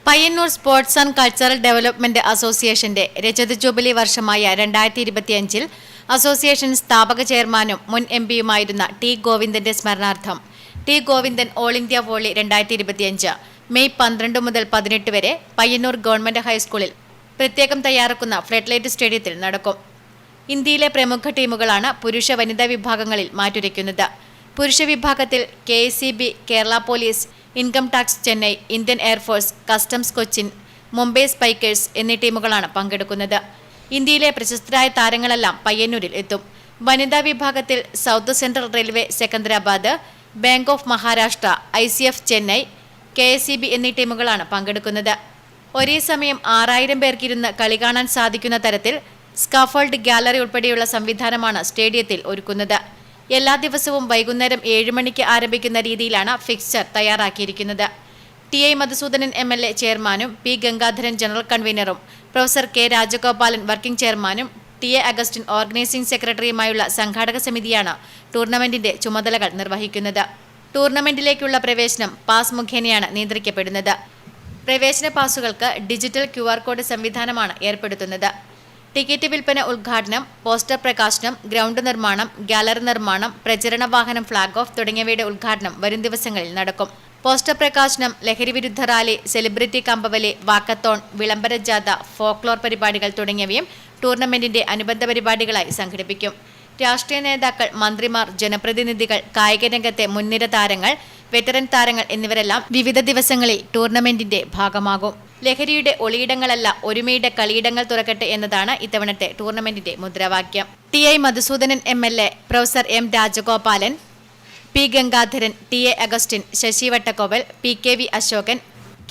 Payyannur sports and cultural development അസോസിയേഷന്റെ രജത ജൂബിലി വർഷമായ 2025-ൽ അസോസിയേഷൻ സ്ഥാപക ചെയർമാനും മുൻ MP-യുമായിരുന്ന T. ഗോവിന്ദന്റെ സ്മരണാർത്ഥം T. Govindan all India volley 2025 May 12 മുതൽ 18 വരെ പയ്യന്നൂർ ഗവൺമെന്റ് ഹൈസ്കൂളിൽ പ്രത്യേകം തയ്യാറാക്കുന്ന ഫ്ലഡ് ലൈറ്റ് സ്റ്റേഡിയത്തിൽ നടക്കും. ഇന്ത്യയിലെ പ്രമുഖ ടീമുകളാണ് പുരുഷ വനിതാ വിഭാഗങ്ങളിൽ മാറ്റുരയ്ക്കുന്നത്. പുരുഷ വിഭാഗത്തിൽ KSEB, Kerala police, income tax Chennai, Indian air force, customs Cochin, Mumbai spikers എന്നീ ടീമുകളാണ് പങ്കെടുക്കുന്നത്. ഇന്ത്യയിലെ പ്രശസ്തരായ താരങ്ങളെല്ലാം പയ്യന്നൂരിൽ എത്തും. വനിതാ വിഭാഗത്തിൽ south central railway Secunderabad, bank of Maharashtra, ICF Chennai, KSEB എന്നീ ടീമുകളാണ് പങ്കെടുക്കുന്നത്. ഒരേ സമയം 6000 പേർക്കിരുന്ന് കളി കാണാൻ സാധിക്കുന്ന തരത്തിൽ സ്കാഫോൾഡ് ഗാലറി ഉൾപ്പെടെയുള്ള സംവിധാനമാണ് സ്റ്റേഡിയത്തിൽ ഒരുക്കുന്നത്. എല്ലാ ദിവസവും വൈകുന്നേരം 7 മണിക്ക് ആരംഭിക്കുന്ന രീതിയിലാണ് ഫിക്സ്ചർ തയ്യാറാക്കിയിരിക്കുന്നത്. TI മധുസൂദനൻ MLA ചെയർമാനും P. ഗംഗാധരൻ ജനറൽ കൺവീനറും പ്രൊഫസർ K. രാജഗോപാലൻ വർക്കിംഗ് ചെയർമാനും TA അഗസ്റ്റിൻ ഓർഗനൈസിംഗ് സെക്രട്ടറിയുമായുള്ള സംഘാടക സമിതിയാണ് ടൂർണമെന്റിന്റെ ചുമതലകൾ നിർവഹിക്കുന്നത്. ടൂർണമെന്റിലേക്കുള്ള പ്രവേശനം പാസ് മുഖേനയാണ് നിയന്ത്രിക്കപ്പെടുന്നത്. പ്രവേശന പാസുകൾക്ക് ഡിജിറ്റൽ QR കോഡ് സംവിധാനമാണ് ഏർപ്പെടുത്തുന്നത്. ടിക്കറ്റ് വിൽപ്പന, ഉദ്ഘാടനം, പോസ്റ്റർ പ്രകാശനം, ഗ്രൗണ്ട് നിർമ്മാണം, ഗാലറി നിർമ്മാണം, പ്രചരണ വാഹനം, ഫ്ളാഗ് ഓഫ് തുടങ്ങിയവയുടെ ഉദ്ഘാടനം വരും ദിവസങ്ങളിൽ നടക്കും. പോസ്റ്റർ പ്രകാശനം, ലഹരിവിരുദ്ധ റാലി, സെലിബ്രിറ്റി കമ്പവലി, വാക്കത്തോൺ, വിളംബര ജാഥ, ഫോക്ലോർ പരിപാടികൾ തുടങ്ങിയവയും ടൂർണമെന്റിന്റെ അനുബന്ധ പരിപാടികളായി സംഘടിപ്പിക്കും. രാഷ്ട്രീയ നേതാക്കൾ, മന്ത്രിമാർ, ജനപ്രതിനിധികൾ, കായിക രംഗത്തെ മുൻനിര താരങ്ങൾ, വെറ്ററൻ താരങ്ങൾ എന്നിവരെല്ലാം വിവിധ ദിവസങ്ങളിൽ ടൂർണമെന്റിന്റെ ഭാഗമാകും. ലഹരിയുടെ ഒളിയിടങ്ങളല്ല, ഒരുമയുടെ കളിയിടങ്ങൾ തുറക്കട്ടെ എന്നതാണ് ഇത്തവണത്തെ ടൂർണമെന്റിന്റെ മുദ്രാവാക്യം. TI Madhusoodanan MLA, professor M. Rajagopalan, P. Gangadharan, TA Augustine, Sasi Vattakkoval, PKV Ashokan,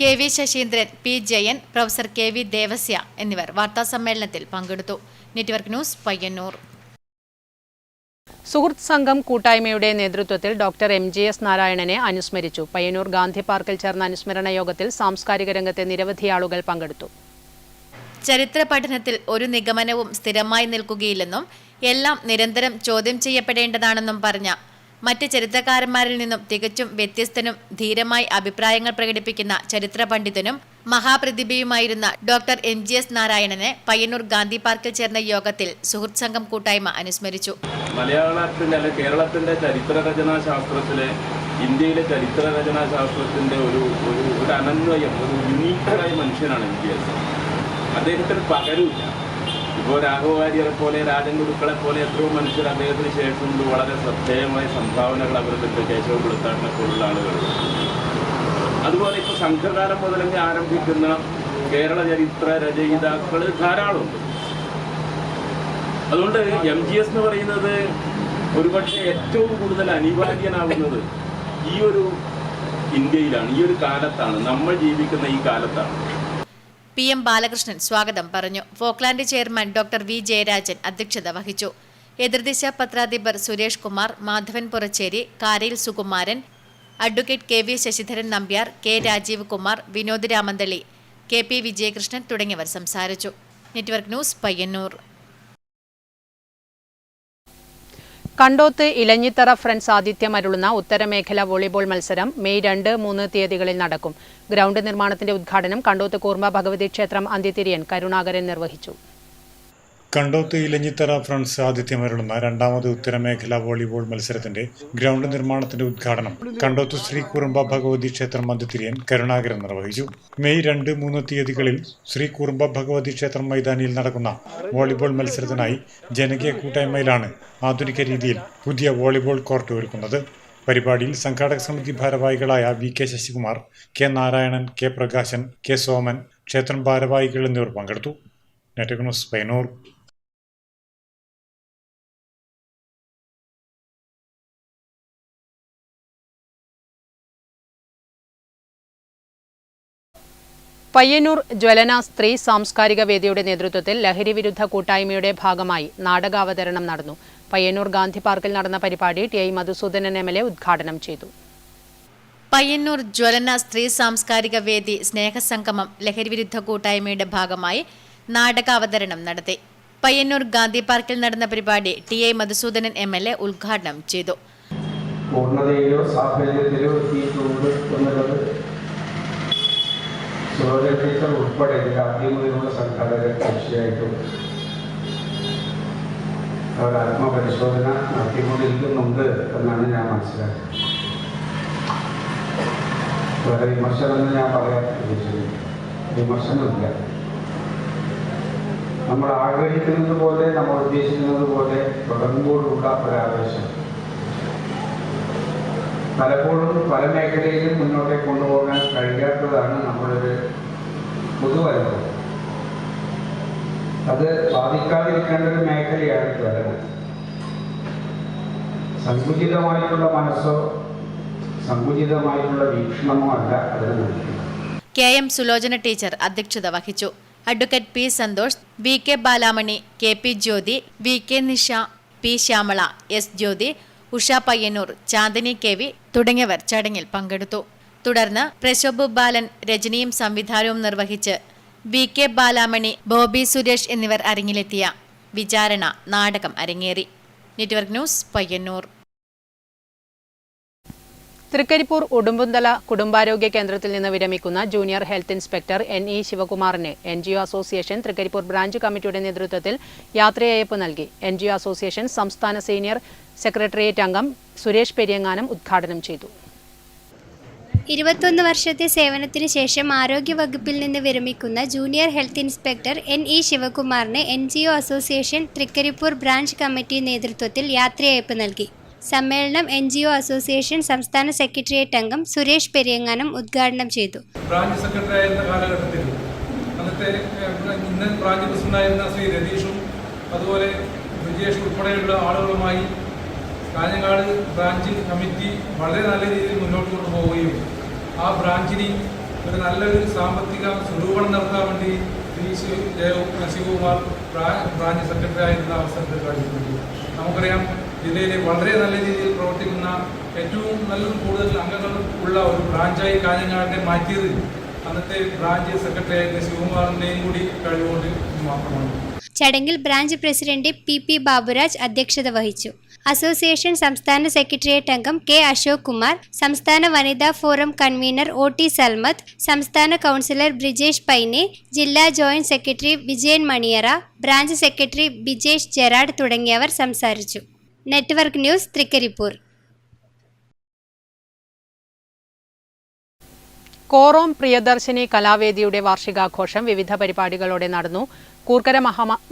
KV Sasheendran, P. Jayan, professor KV Devasia എന്നിവർ വാർത്താസമ്മേളനത്തിൽ പങ്കെടുത്തു. Network news, Payyanur. സുഹൃത്ത് സംഘം കൂട്ടായ്മയുടെ നേതൃത്വത്തിൽ ഡോക്ടർ MGS നാരായണനെ അനുസ്മരിച്ചു. പയ്യന്നൂർ ഗാന്ധി പാർക്കിൽ ചേർന്ന അനുസ്മരണ യോഗത്തിൽ സാംസ്കാരിക രംഗത്തെ നിരവധി ആളുകൾ പങ്കെടുത്തു. ചരിത്ര പഠനത്തിൽ ഒരു നിഗമനവും സ്ഥിരമായി നിൽക്കുകയില്ലെന്നും എല്ലാം നിരന്തരം ചോദ്യം ചെയ്യപ്പെടേണ്ടതാണെന്നും പറഞ്ഞ മറ്റ് ചരിത്രകാരന്മാരിൽ നിന്നും തികച്ചും വ്യത്യസ്തനും ധീരമായി അഭിപ്രായങ്ങൾ പ്രകടിപ്പിക്കുന്ന ചരിത്ര പണ്ഡിതനും മഹാപ്രതിഭയുമായിരുന്ന ഡോക്ടർ MGS നാരായണനെ പയ്യന്നൂർ ഗാന്ധി പാർക്കിൽ ചേർന്ന യോഗത്തിൽ സുഹൃത്ത് സംഘം കൂട്ടായ്മ അനുസ്മരിച്ചു. മലയാളത്തിൻ്റെ അല്ലെ കേരളത്തിൻ്റെ ചരിത്രരചനാശാസ്ത്രത്തിലെ ഇന്ത്യയിലെ ചരിത്രരചനാശാസ്ത്രത്തിൻ്റെ ഒരു അനന്വയം, ഒരു യുണീക്കായ മനുഷ്യനാണ് MGS. അദ്ദേഹത്തിന് പകരമില്ല. ഇപ്പോൾ രാഘവ വാര്യരെ പോലെ, രാജൻ ഗുരുക്കളെ പോലെ എത്രയോ മനുഷ്യർ അദ്ദേഹത്തിന് ശേഷമുണ്ട്. വളരെ ശ്രദ്ധേയമായ സംഭാവനകൾ അവരുണ്ട്. കേശവ വെളുത്താട്ടിനെ പോലുള്ള ആളുകൾ. അതുപോലെ ഇപ്പോൾ സംഘകാലം മുതലങ്ങ് ആരംഭിക്കുന്ന കേരള ചരിത്ര രചയിതാക്കൾ ധാരാളമുണ്ട്. അതുകൊണ്ട് MGS എന്ന് പറയുന്നത് ഒരുപക്ഷെ ഏറ്റവും കൂടുതൽ അനിവാര്യനാവുന്നത് ഈ ഒരു ഇന്ത്യയിലാണ്, ഈ ഒരു കാലത്താണ്, നമ്മൾ ജീവിക്കുന്ന ഈ കാലത്താണ്. PM ബാലകൃഷ്ണൻ സ്വാഗതം പറഞ്ഞു. Folkland chairman doctor V Jayarajan അധ്യക്ഷത വഹിച്ചു. എതിർദിശ പത്രാധിപർ Suresh Kumar, Madhavan Purachery, Karayil Sukumaran, advocate KV Sasidharan Nambiar, K Rajeev Kumar, Vinod Ramanthali, KP Vijayakrishnan തുടങ്ങിയവർ സംസാരിച്ചു. Network news, Payyannur. Kandoth Elanjithara friends ആതിഥ്യമരുളുന്ന ഉത്തരമേഖല വോളിബോൾ മത്സരം മെയ് 2, 3 തീയതികളിൽ നടക്കും. ഗ്രൗണ്ട് നിർമ്മാണത്തിന്റെ ഉദ്ഘാടനം കണ്ടോത്ത് കൂർമ്മ ഭഗവതി ക്ഷേത്രം അന്ത്യതിരിയൻ കരുണാകരൻ നിർവഹിച്ചു. കണ്ടോത്ത് ഇലഞ്ഞിത്തറ ഫ്രണ്ട്സ് ആതിഥ്യമരുളുന്ന രണ്ടാമത് ഉത്തരമേഖല വോളിബോൾ മത്സരത്തിന്റെ ഗ്രൗണ്ട് നിർമ്മാണത്തിന്റെ ഉദ്ഘാടനം കണ്ടോത്ത് ശ്രീ കുറുമ്പ ഭഗവതി ക്ഷേത്രം അന്ത്യതിരിയൻ കരുണാകരൻ നിർവഹിച്ചു. മെയ് 2, 3 തീയതികളിൽ ശ്രീ കുറുമ്പ ഭഗവതി ക്ഷേത്രം മൈതാനിയിൽ നടക്കുന്ന വോളിബോൾ മത്സരത്തിനായി ജനകീയ കൂട്ടായ്മയിലാണ് ആധുനിക രീതിയിൽ പുതിയ വോളിബോൾ കോർട്ട് ഒരുക്കുന്നത്. പരിപാടിയിൽ സംഘാടക സമിതി ഭാരവാഹികളായ VK Sasikumar, K Narayanan, K Prakashan, K Soman, ക്ഷേത്രം ഭാരവാഹികൾ എന്നിവർ പങ്കെടുത്തു. Network news, Payyanur. പയ്യന്നൂർ ജ്വലന സ്ത്രീ സാംസ്കാരിക വേദിയുടെ നേതൃത്വത്തിൽ ലഹരി വിരുദ്ധ കൂട്ടായ്മയുടെ ഭാഗമായി നാടകാവതരണം നടന്നു. പയ്യന്നൂർ ഗാന്ധി പാർക്കിൽ നടന്ന പരിപാടി TI മധുസൂദനൻ MLA ഉദ്ഘാടനം ചെയ്തു. പയ്യന്നൂർ ജ്വലന സ്ത്രീ സാംസ്കാരിക വേദി സ്നേഹസംഗമം ലഹരി വിരുദ്ധ കൂട്ടായ്മയുടെ ഭാഗമായി നാടകാവതരണം നടത്തി. പയ്യന്നൂർ ഗാന്ധി പാർക്കിൽ നടന്ന പരിപാടി TI മധുസൂദനൻ MLA ഉദ്ഘാടനം ചെയ്തു. പൂർണ്ണതയിലോ സാഫല്യത്തിലോ എത്തിയിട്ടുണ്ട് എന്നുള്ളത് ടീച്ചർ ഉൾപ്പെടെ ആദ്യം മുതലുള്ള സംഘാടകർ തീർച്ചയായിട്ടും അവർ ആത്മപരിശോധന നടത്തിക്കൊണ്ടിരിക്കുന്നുണ്ട് എന്നാണ് ഞാൻ മനസ്സിലാക്കുന്നത്. വേറെ വിമർശനമെന്ന് ഞാൻ പറയാൻ ഉദ്ദേശിക്കുന്നു. വിമർശനമില്ല. നമ്മൾ ആഗ്രഹിക്കുന്നത് പോലെ, നമ്മൾ ഉദ്ദേശിക്കുന്നത് പോലെ തുടങ്ങുമ്പോഴുള്ള ഒരാവേശം പലപ്പോഴും പല മേഖലയിലും മുന്നോട്ട് കൊണ്ടുപോകാൻ കഴിയാത്തതാണ് നമ്മളൊരു പൊതുവനുഭവം. അത് ബാധിക്കാതിരിക്കേണ്ട ഒരു മേഖലയാണ് ജ്വലനം. സങ്കുചിതമായിട്ടുള്ള മനസ്സോ സങ്കുചിതമായിട്ടുള്ള വീക്ഷണമോ അല്ല അതിന് നൽകുന്നത്. KM സുലോചന ടീച്ചർ അധ്യക്ഷത വഹിച്ചു. Advocate P Santhosh, VK Balamani, KP Jyothi, VK Nisha, P Shyamala, S Jyothi, Usha Payyanur, Chandini KV തുടങ്ങിയവർ ചടങ്ങിൽ പങ്കെടുത്തു. തുടർന്ന് പ്രശോഭ് ബാലൻ രചനയും സംവിധാനവും നിർവഹിച്ച് VK ബാലാമണി, ബോബി സുരേഷ് എന്നിവർ അരങ്ങിലെത്തിയ വിചാരണ നാടകം അരങ്ങേറി. Network news, Payyannur. തൃക്കരിപ്പൂർ ഉടുമ്പുന്തല കുടുംബാരോഗ്യ കേന്ദ്രത്തിൽ നിന്ന് വിരമിക്കുന്ന ജൂനിയർ ഹെൽത്ത് ഇൻസ്പെക്ടർ NE ശിവകുമാറിന് NGO അസോസിയേഷൻ തൃക്കരിപ്പൂർ ബ്രാഞ്ച് കമ്മിറ്റിയുടെ നേതൃത്വത്തിൽ യാത്രയയപ്പ് നൽകി. NGO അസോസിയേഷൻ സംസ്ഥാന സീനിയർ സെക്രട്ടേറിയറ്റ് അംഗം സുരേഷ് പെരിയങ്ങാനം ഉദ്ഘാടനം ചെയ്തു. 21 വർഷത്തെ സേവനത്തിന് ശേഷം ആരോഗ്യവകുപ്പിൽ നിന്ന് വിരമിക്കുന്ന ജൂനിയർ ഹെൽത്ത് ഇൻസ്പെക്ടർ NE ശിവകുമാറിന് NGO association Trikaripur branch committee നേതൃത്വത്തിൽ യാത്രയയപ്പ് നൽകി. സമ്മേളനം NGO അസോസിയേഷൻ സംസ്ഥാന സെക്രട്ടേറിയറ്റ് അംഗം സുരേഷ് പെരിയങ്ങാനം ഉദ്ഘാടനം ചെയ്തു. ബ്രാഞ്ച് സെക്രട്ടറി ആയിരുന്ന കാലഘട്ടത്തിൽ അന്നത്തെ ഇന്ന് ബ്രാഞ്ച് പ്രസിഡന്റായിരുന്ന ശ്രീ രതീഷും അതുപോലെ വിജേഷ് ഉൾപ്പെടെയുള്ള ആളുകളുമായി കാഞ്ഞങ്ങാട് ബ്രാഞ്ച് കമ്മിറ്റി വളരെ നല്ല രീതിയിൽ മുന്നോട്ട് കൊണ്ടുപോവുകയും ആ ബ്രാഞ്ചിന് ഒരു നല്ലൊരു സാമ്പത്തിക സ്വരൂപണം നടത്താൻ വേണ്ടി ശിവകുമാർ ബ്രാഞ്ച് സെക്രട്ടറി ആയിരുന്ന അവസരത്തിൽ കഴിഞ്ഞിട്ടുണ്ട്. നമുക്കറിയാം, ജില്ലയിലെ വളരെ നല്ല രീതിയിൽ പ്രവർത്തിക്കുന്ന ഏറ്റവും നല്ല കൂടുതൽ അംഗങ്ങൾ ഉള്ള ഒരു ബ്രാഞ്ചായി കാഞ്ഞങ്ങാടിനെ മാറ്റിയത് അന്നത്തെ ബ്രാഞ്ച് സെക്രട്ടറി ആയിരുന്ന ശിവകുമാറിൻ്റെയും കൂടി കഴിവുകൊണ്ട് മാത്രമാണ്. ചടങ്ങിൽ ബ്രാഞ്ച് പ്രസിഡന്റ് PP ബാബുരാജ് അധ്യക്ഷത വഹിച്ചു. അസോസിയേഷൻ സംസ്ഥാന സെക്രട്ടേറിയറ്റ് അംഗം K അശോക് കുമാർ, സംസ്ഥാന വനിതാ ഫോറം കൺവീനർ OT സൽമത്ത്, സംസ്ഥാന കൗൺസിലർ ബ്രിജേഷ് പൈനെ, ജില്ലാ ജോയിന്റ് സെക്രട്ടറി വിജയൻ മണിയറ, ബ്രാഞ്ച് സെക്രട്ടറി ബിജേഷ് ജെറാഡ് തുടങ്ങിയവർ സംസാരിച്ചു. Network news Trikaripur. കോറോം പ്രിയദർശിനി കലാവേദിയുടെ വാർഷികാഘോഷം വിവിധ പരിപാടികളോടെ നടന്നു. കൂർക്കര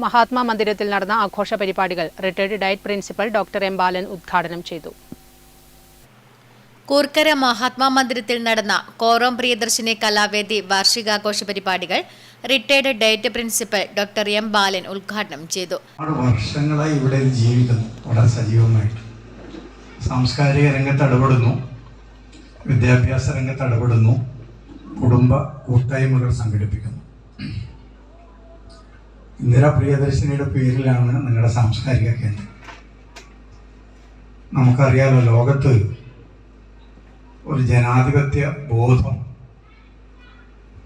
മഹാത്മാ മന്ദിരത്തിൽ നടന്ന ആഘോഷ പരിപാടികൾ retired DIET principal doctor M Balan ഉദ്ഘാടനം ചെയ്തു. കൂർക്കര മഹാത്മാ മന്ദിരത്തിൽ നടന്ന കോറോം പ്രിയദർശിനി കലാവേദി വാർഷികാഘോഷ പരിപാടികൾ retired DIET principal doctor M Balan ഉദ്ഘാടനം ചെയ്തു. വർഷങ്ങളായി ഇവിടെ ജീവിക്കുന്നു, വളരെ സജീവമായിട്ട് സാംസ്കാരിക രംഗത്ത് ഇടപെടുന്നു, വിദ്യാഭ്യാസ രംഗത്ത് ഇടപെടുന്നു, കുടുംബ കൂട്ടായ്മകൾ സംഘടിപ്പിക്കുന്നു. ഇന്ദിരാ പ്രിയദർശിനിയുടെ പേരിലാണ് നിങ്ങളുടെ സാംസ്കാരിക കേന്ദ്രം. നമുക്കറിയാലോ, ലോകത്ത് ഒരു ജനാധിപത്യ ബോധം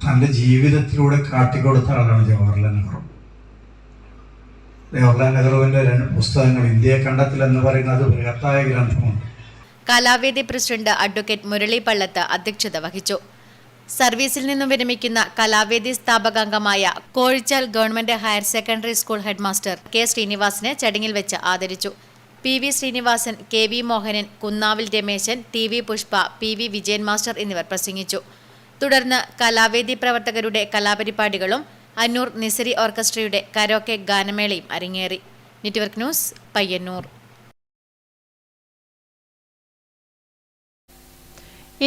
തൻ്റെ ജീവിതത്തിലൂടെ കാട്ടിക്കൊടുത്ത ആളാണ് ജവഹർലാൽ നെഹ്റു. ജവഹർലാൽ നെഹ്റുവിൻ്റെ 2 പുസ്തകങ്ങൾ, ഇന്ത്യയെ കണ്ടെത്തൽ എന്ന് പറയുന്നത് ബൃഹത്തായ ഗ്രന്ഥമുണ്ട്. കലാവേദി പ്രസിഡന്റ് അഡ്വക്കേറ്റ് മുരളി പള്ളത്ത് അധ്യക്ഷത വഹിച്ചു. സർവീസിൽ നിന്നും വിരമിക്കുന്ന കലാവേദി സ്ഥാപകാംഗമായ Kozhichal government higher secondary school headmaster K ശ്രീനിവാസനെ ചടങ്ങിൽ വെച്ച് ആദരിച്ചു. P V Sreenivasan, K V Mohanan, Kunnavil Rameshan, T V Pushpa, P V Vijayan master എന്നിവർ പ്രസംഗിച്ചു. തുടർന്ന് കലാവേദി പ്രവർത്തകരുടെ കലാപരിപാടികളും അന്നൂർ നിസരി ഓർക്കസ്ട്രയുടെ കരോക്കെ ഗാനമേളയും അരങ്ങേറി. Network news, Payyanur.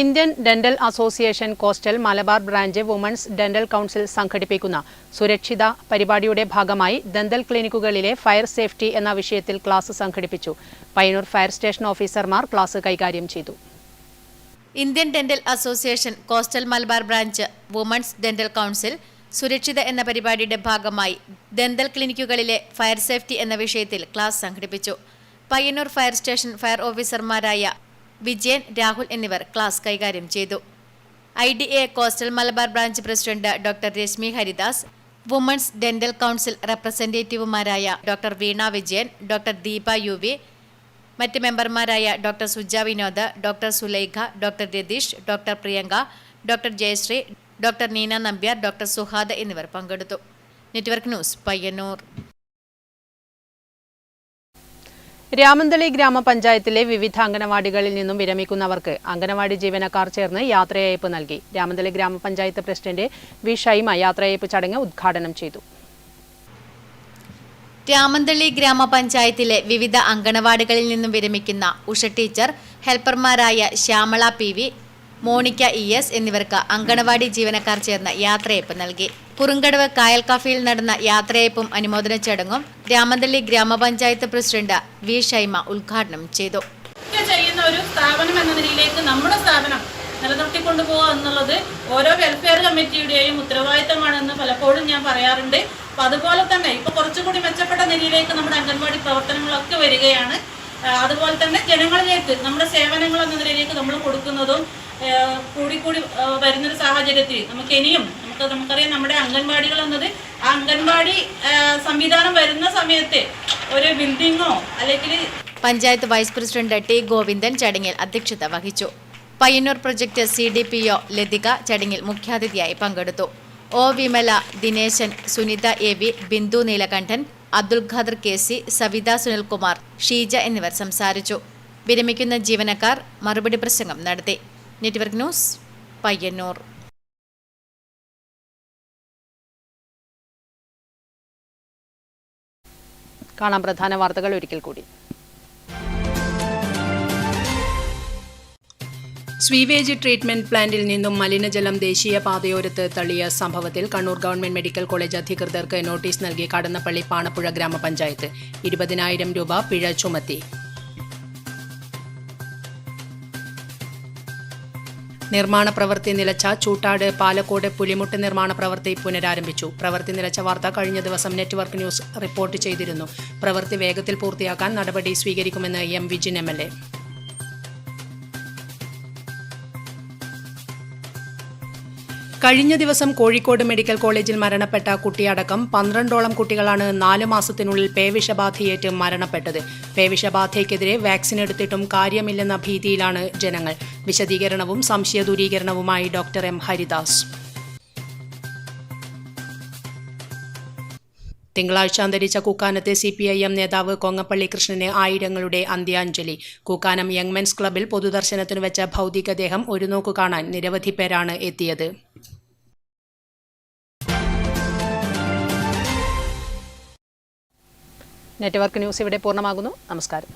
Indian dental association coastal Malabar branch women's dental council സംഘടിപ്പിക്കുന്ന സുരക്ഷിത പരിപാടിയുടെ ഭാഗമായി ദന്തൽ ക്ലിനിക്കുകളിലെ ഫയർ സേഫ്റ്റി എന്ന വിഷയത്തിൽ ക്ലാസ് സംഘടിപ്പിച്ചു. പയ്യന്നൂർ ഫയർ സ്റ്റേഷൻ ഓഫീസർമാർ ക്ലാസ് കൈകാര്യം ചെയ്തു. Indian dental association coastal Malabar branch women's dental council സുരക്ഷിത എന്ന പരിപാടിയുടെ ഭാഗമായി ദന്തൽ ക്ലിനിക്കുകളിലെ ഫയർ സേഫ്റ്റി എന്ന വിഷയത്തിൽ ക്ലാസ് സംഘടിപ്പിച്ചു. പയ്യന്നൂർ ഫയർ സ്റ്റേഷൻ ഫയർ ഓഫീസർമാരായ വിജയൻ, രാഹുൽ എന്നിവർ ക്ലാസ് കൈകാര്യം ചെയ്തു. IDA coastal Malabar branch president doctor Rashmi Haridas, women's dental council റെപ്രസെന്റേറ്റീവുമാരായ doctor Veena Vijayan, doctor Deepa UV, മറ്റ് മെമ്പർമാരായ doctor Suja Vinod, doctor Sulaikha, doctor Ratheesh, doctor Priyanka, doctor Jayasree, doctor Neena Nambiar, doctor Suhad എന്നിവർ പങ്കെടുത്തു. Network news, Payyanur. രാമന്തളി ഗ്രാമപഞ്ചായത്തിലെ വിവിധ അംഗനവാടികളിൽ നിന്നും വിരമിക്കുന്നവർക്ക് അംഗനവാടി ജീവനക്കാർ ചേർന്ന് യാത്രയയപ്പ് നൽകി. രാമന്തളി ഗ്രാമപഞ്ചായത്ത് പ്രസിഡന്റ് വി ഷൈമ യാത്രയയപ്പ് ചടങ്ങ് ഉദ്ഘാടനം ചെയ്തു. രാമന്തളി ഗ്രാമപഞ്ചായത്തിലെ വിവിധ അംഗനവാടികളിൽ നിന്നും വിരമിക്കുന്ന ഉഷ ടീച്ചർ, ഹെൽപ്പർമാരായ ശ്യാമള PV, മോണിക്ക ES എന്നിവർക്ക് അംഗനവാടി ജീവനക്കാർ ചേർന്ന് യാത്രയയപ്പ് നൽകി. കുറുങ്കടവ് കായൽ കഫയിൽ നടന്ന യാത്രയയപ്പും അനുമോദന ചടങ്ങും രാമന്തളി ഗ്രാമപഞ്ചായത്ത് പ്രസിഡന്റ് വി ഷൈമ ഉദ്ഘാടനം ചെയ്തു. ചെയ്യുന്ന ഒരു സ്ഥാപനം എന്ന നിലയിലേക്ക് നമ്മുടെ സ്ഥാപനം നിലനിർത്തിക്കൊണ്ടുപോകുക എന്നുള്ളത് ഓരോ വെൽഫെയർ കമ്മിറ്റിയുടെയും ഉത്തരവാദിത്തമാണെന്ന് പലപ്പോഴും ഞാൻ പറയാറുണ്ട്. അപ്പം അതുപോലെ തന്നെ ഇപ്പോൾ കുറച്ചുകൂടി മെച്ചപ്പെട്ട നിലയിലേക്ക് നമ്മുടെ അംഗൻവാടി പ്രവർത്തനങ്ങളൊക്കെ വരികയാണ്. അതുപോലെ തന്നെ ജനങ്ങളിലേക്ക് നമ്മുടെ സേവനങ്ങൾ എന്ന നിലയിലേക്ക് നമ്മൾ കൊടുക്കുന്നതും കൂടി വരുന്നൊരു സാഹചര്യത്തിൽ നമുക്കറിയാം നമ്മുടെ അംഗൻവാടികൾ എന്നത് ആ അംഗൻവാടി സംവിധാനം വരുന്ന സമയത്ത് ഒരു ബിൽഡിങ്ങോ അല്ലെങ്കിൽ. Panchayat vice president T Govindan ചടങ്ങിൽ അധ്യക്ഷത വഹിച്ചു. പയ്യന്നൂർ പ്രൊജക്ട് CDPO ലതിക ചടങ്ങിൽ മുഖ്യാതിഥിയായി പങ്കെടുത്തു. O Vimala, Dineshan, Sunitha AV, Bindu Neelakantan, Abdul Khader KC, Savitha Sunilkumar, Sheeja എന്നിവർ സംസാരിച്ചു. വിരമിക്കുന്ന ജീവനക്കാർ മറുപടി പ്രസംഗം നടത്തി. Network news, Payyanur. കാണാം പ്രധാന വാർത്തകൾ ഒരിക്കൽ കൂടി. സ്വീവേജ് ട്രീറ്റ്മെന്റ് പ്ലാന്റിൽ നിന്നും മലിനജലം ദേശീയ പാതയോരത്ത് തള്ളിയ സംഭവത്തിൽ കണ്ണൂർ ഗവൺമെന്റ് മെഡിക്കൽ കോളേജ് അധികൃതർക്ക് നോട്ടീസ് നൽകി കടന്നപ്പള്ളി പാണപ്പുഴ ഗ്രാമപഞ്ചായത്ത്. 20,000 രൂപ പിഴ ചുമത്തി. നിർമ്മാണ പ്രവൃത്തി നിലച്ച ചൂട്ടാട് പാലക്കോട് പുലിമുട്ട് നിർമ്മാണ പ്രവൃത്തി പുനരാരംഭിച്ചു. പ്രവൃത്തി നിലച്ച വാർത്ത കഴിഞ്ഞ ദിവസം നെറ്റ്വർക്ക് ന്യൂസ് റിപ്പോർട്ട് ചെയ്തിരുന്നു. പ്രവൃത്തി വേഗത്തിൽ പൂർത്തിയാക്കാൻ നടപടി സ്വീകരിക്കുമെന്ന് M വിജിൻ MLA. കഴിഞ്ഞ ദിവസം കോഴിക്കോട് മെഡിക്കൽ കോളേജിൽ മരണപ്പെട്ട കുട്ടിയടക്കം 12ഓളം കുട്ടികളാണ് 4 മാസത്തിനുള്ളിൽ പേവിഷബാധയേറ്റ് മരണപ്പെട്ടത്. പേവിഷബാധയ്ക്കെതിരെ വാക്സിൻ എടുത്തിട്ടും കാര്യമില്ലെന്ന ഭീതിയിലാണ് ജനങ്ങൾ. വിശദീകരണവും സംശയ ദൂരീകരണവുമായി ഡോക്ടർ M ഹരിദാസ്. തിങ്കളാഴ്ച അന്തരിച്ച കൂക്കാനത്തെ CPIM നേതാവ് കൊങ്ങപ്പള്ളി കൃഷ്ണന് ആയിരങ്ങളുടെ അന്ത്യാഞ്ജലി. കൂക്കാനം യങ് മെൻസ് ക്ലബ്ബിൽ പൊതുദർശനത്തിന് വെച്ച ഭൗതികദേഹം ഒരു നോക്കു കാണാൻ നിരവധി പേരാണ് എത്തിയത്. നെറ്റ്വർക്ക് ന്യൂസ് ഇവിടെ പൂർണ്ണമാകുന്നു. നമസ്കാരം.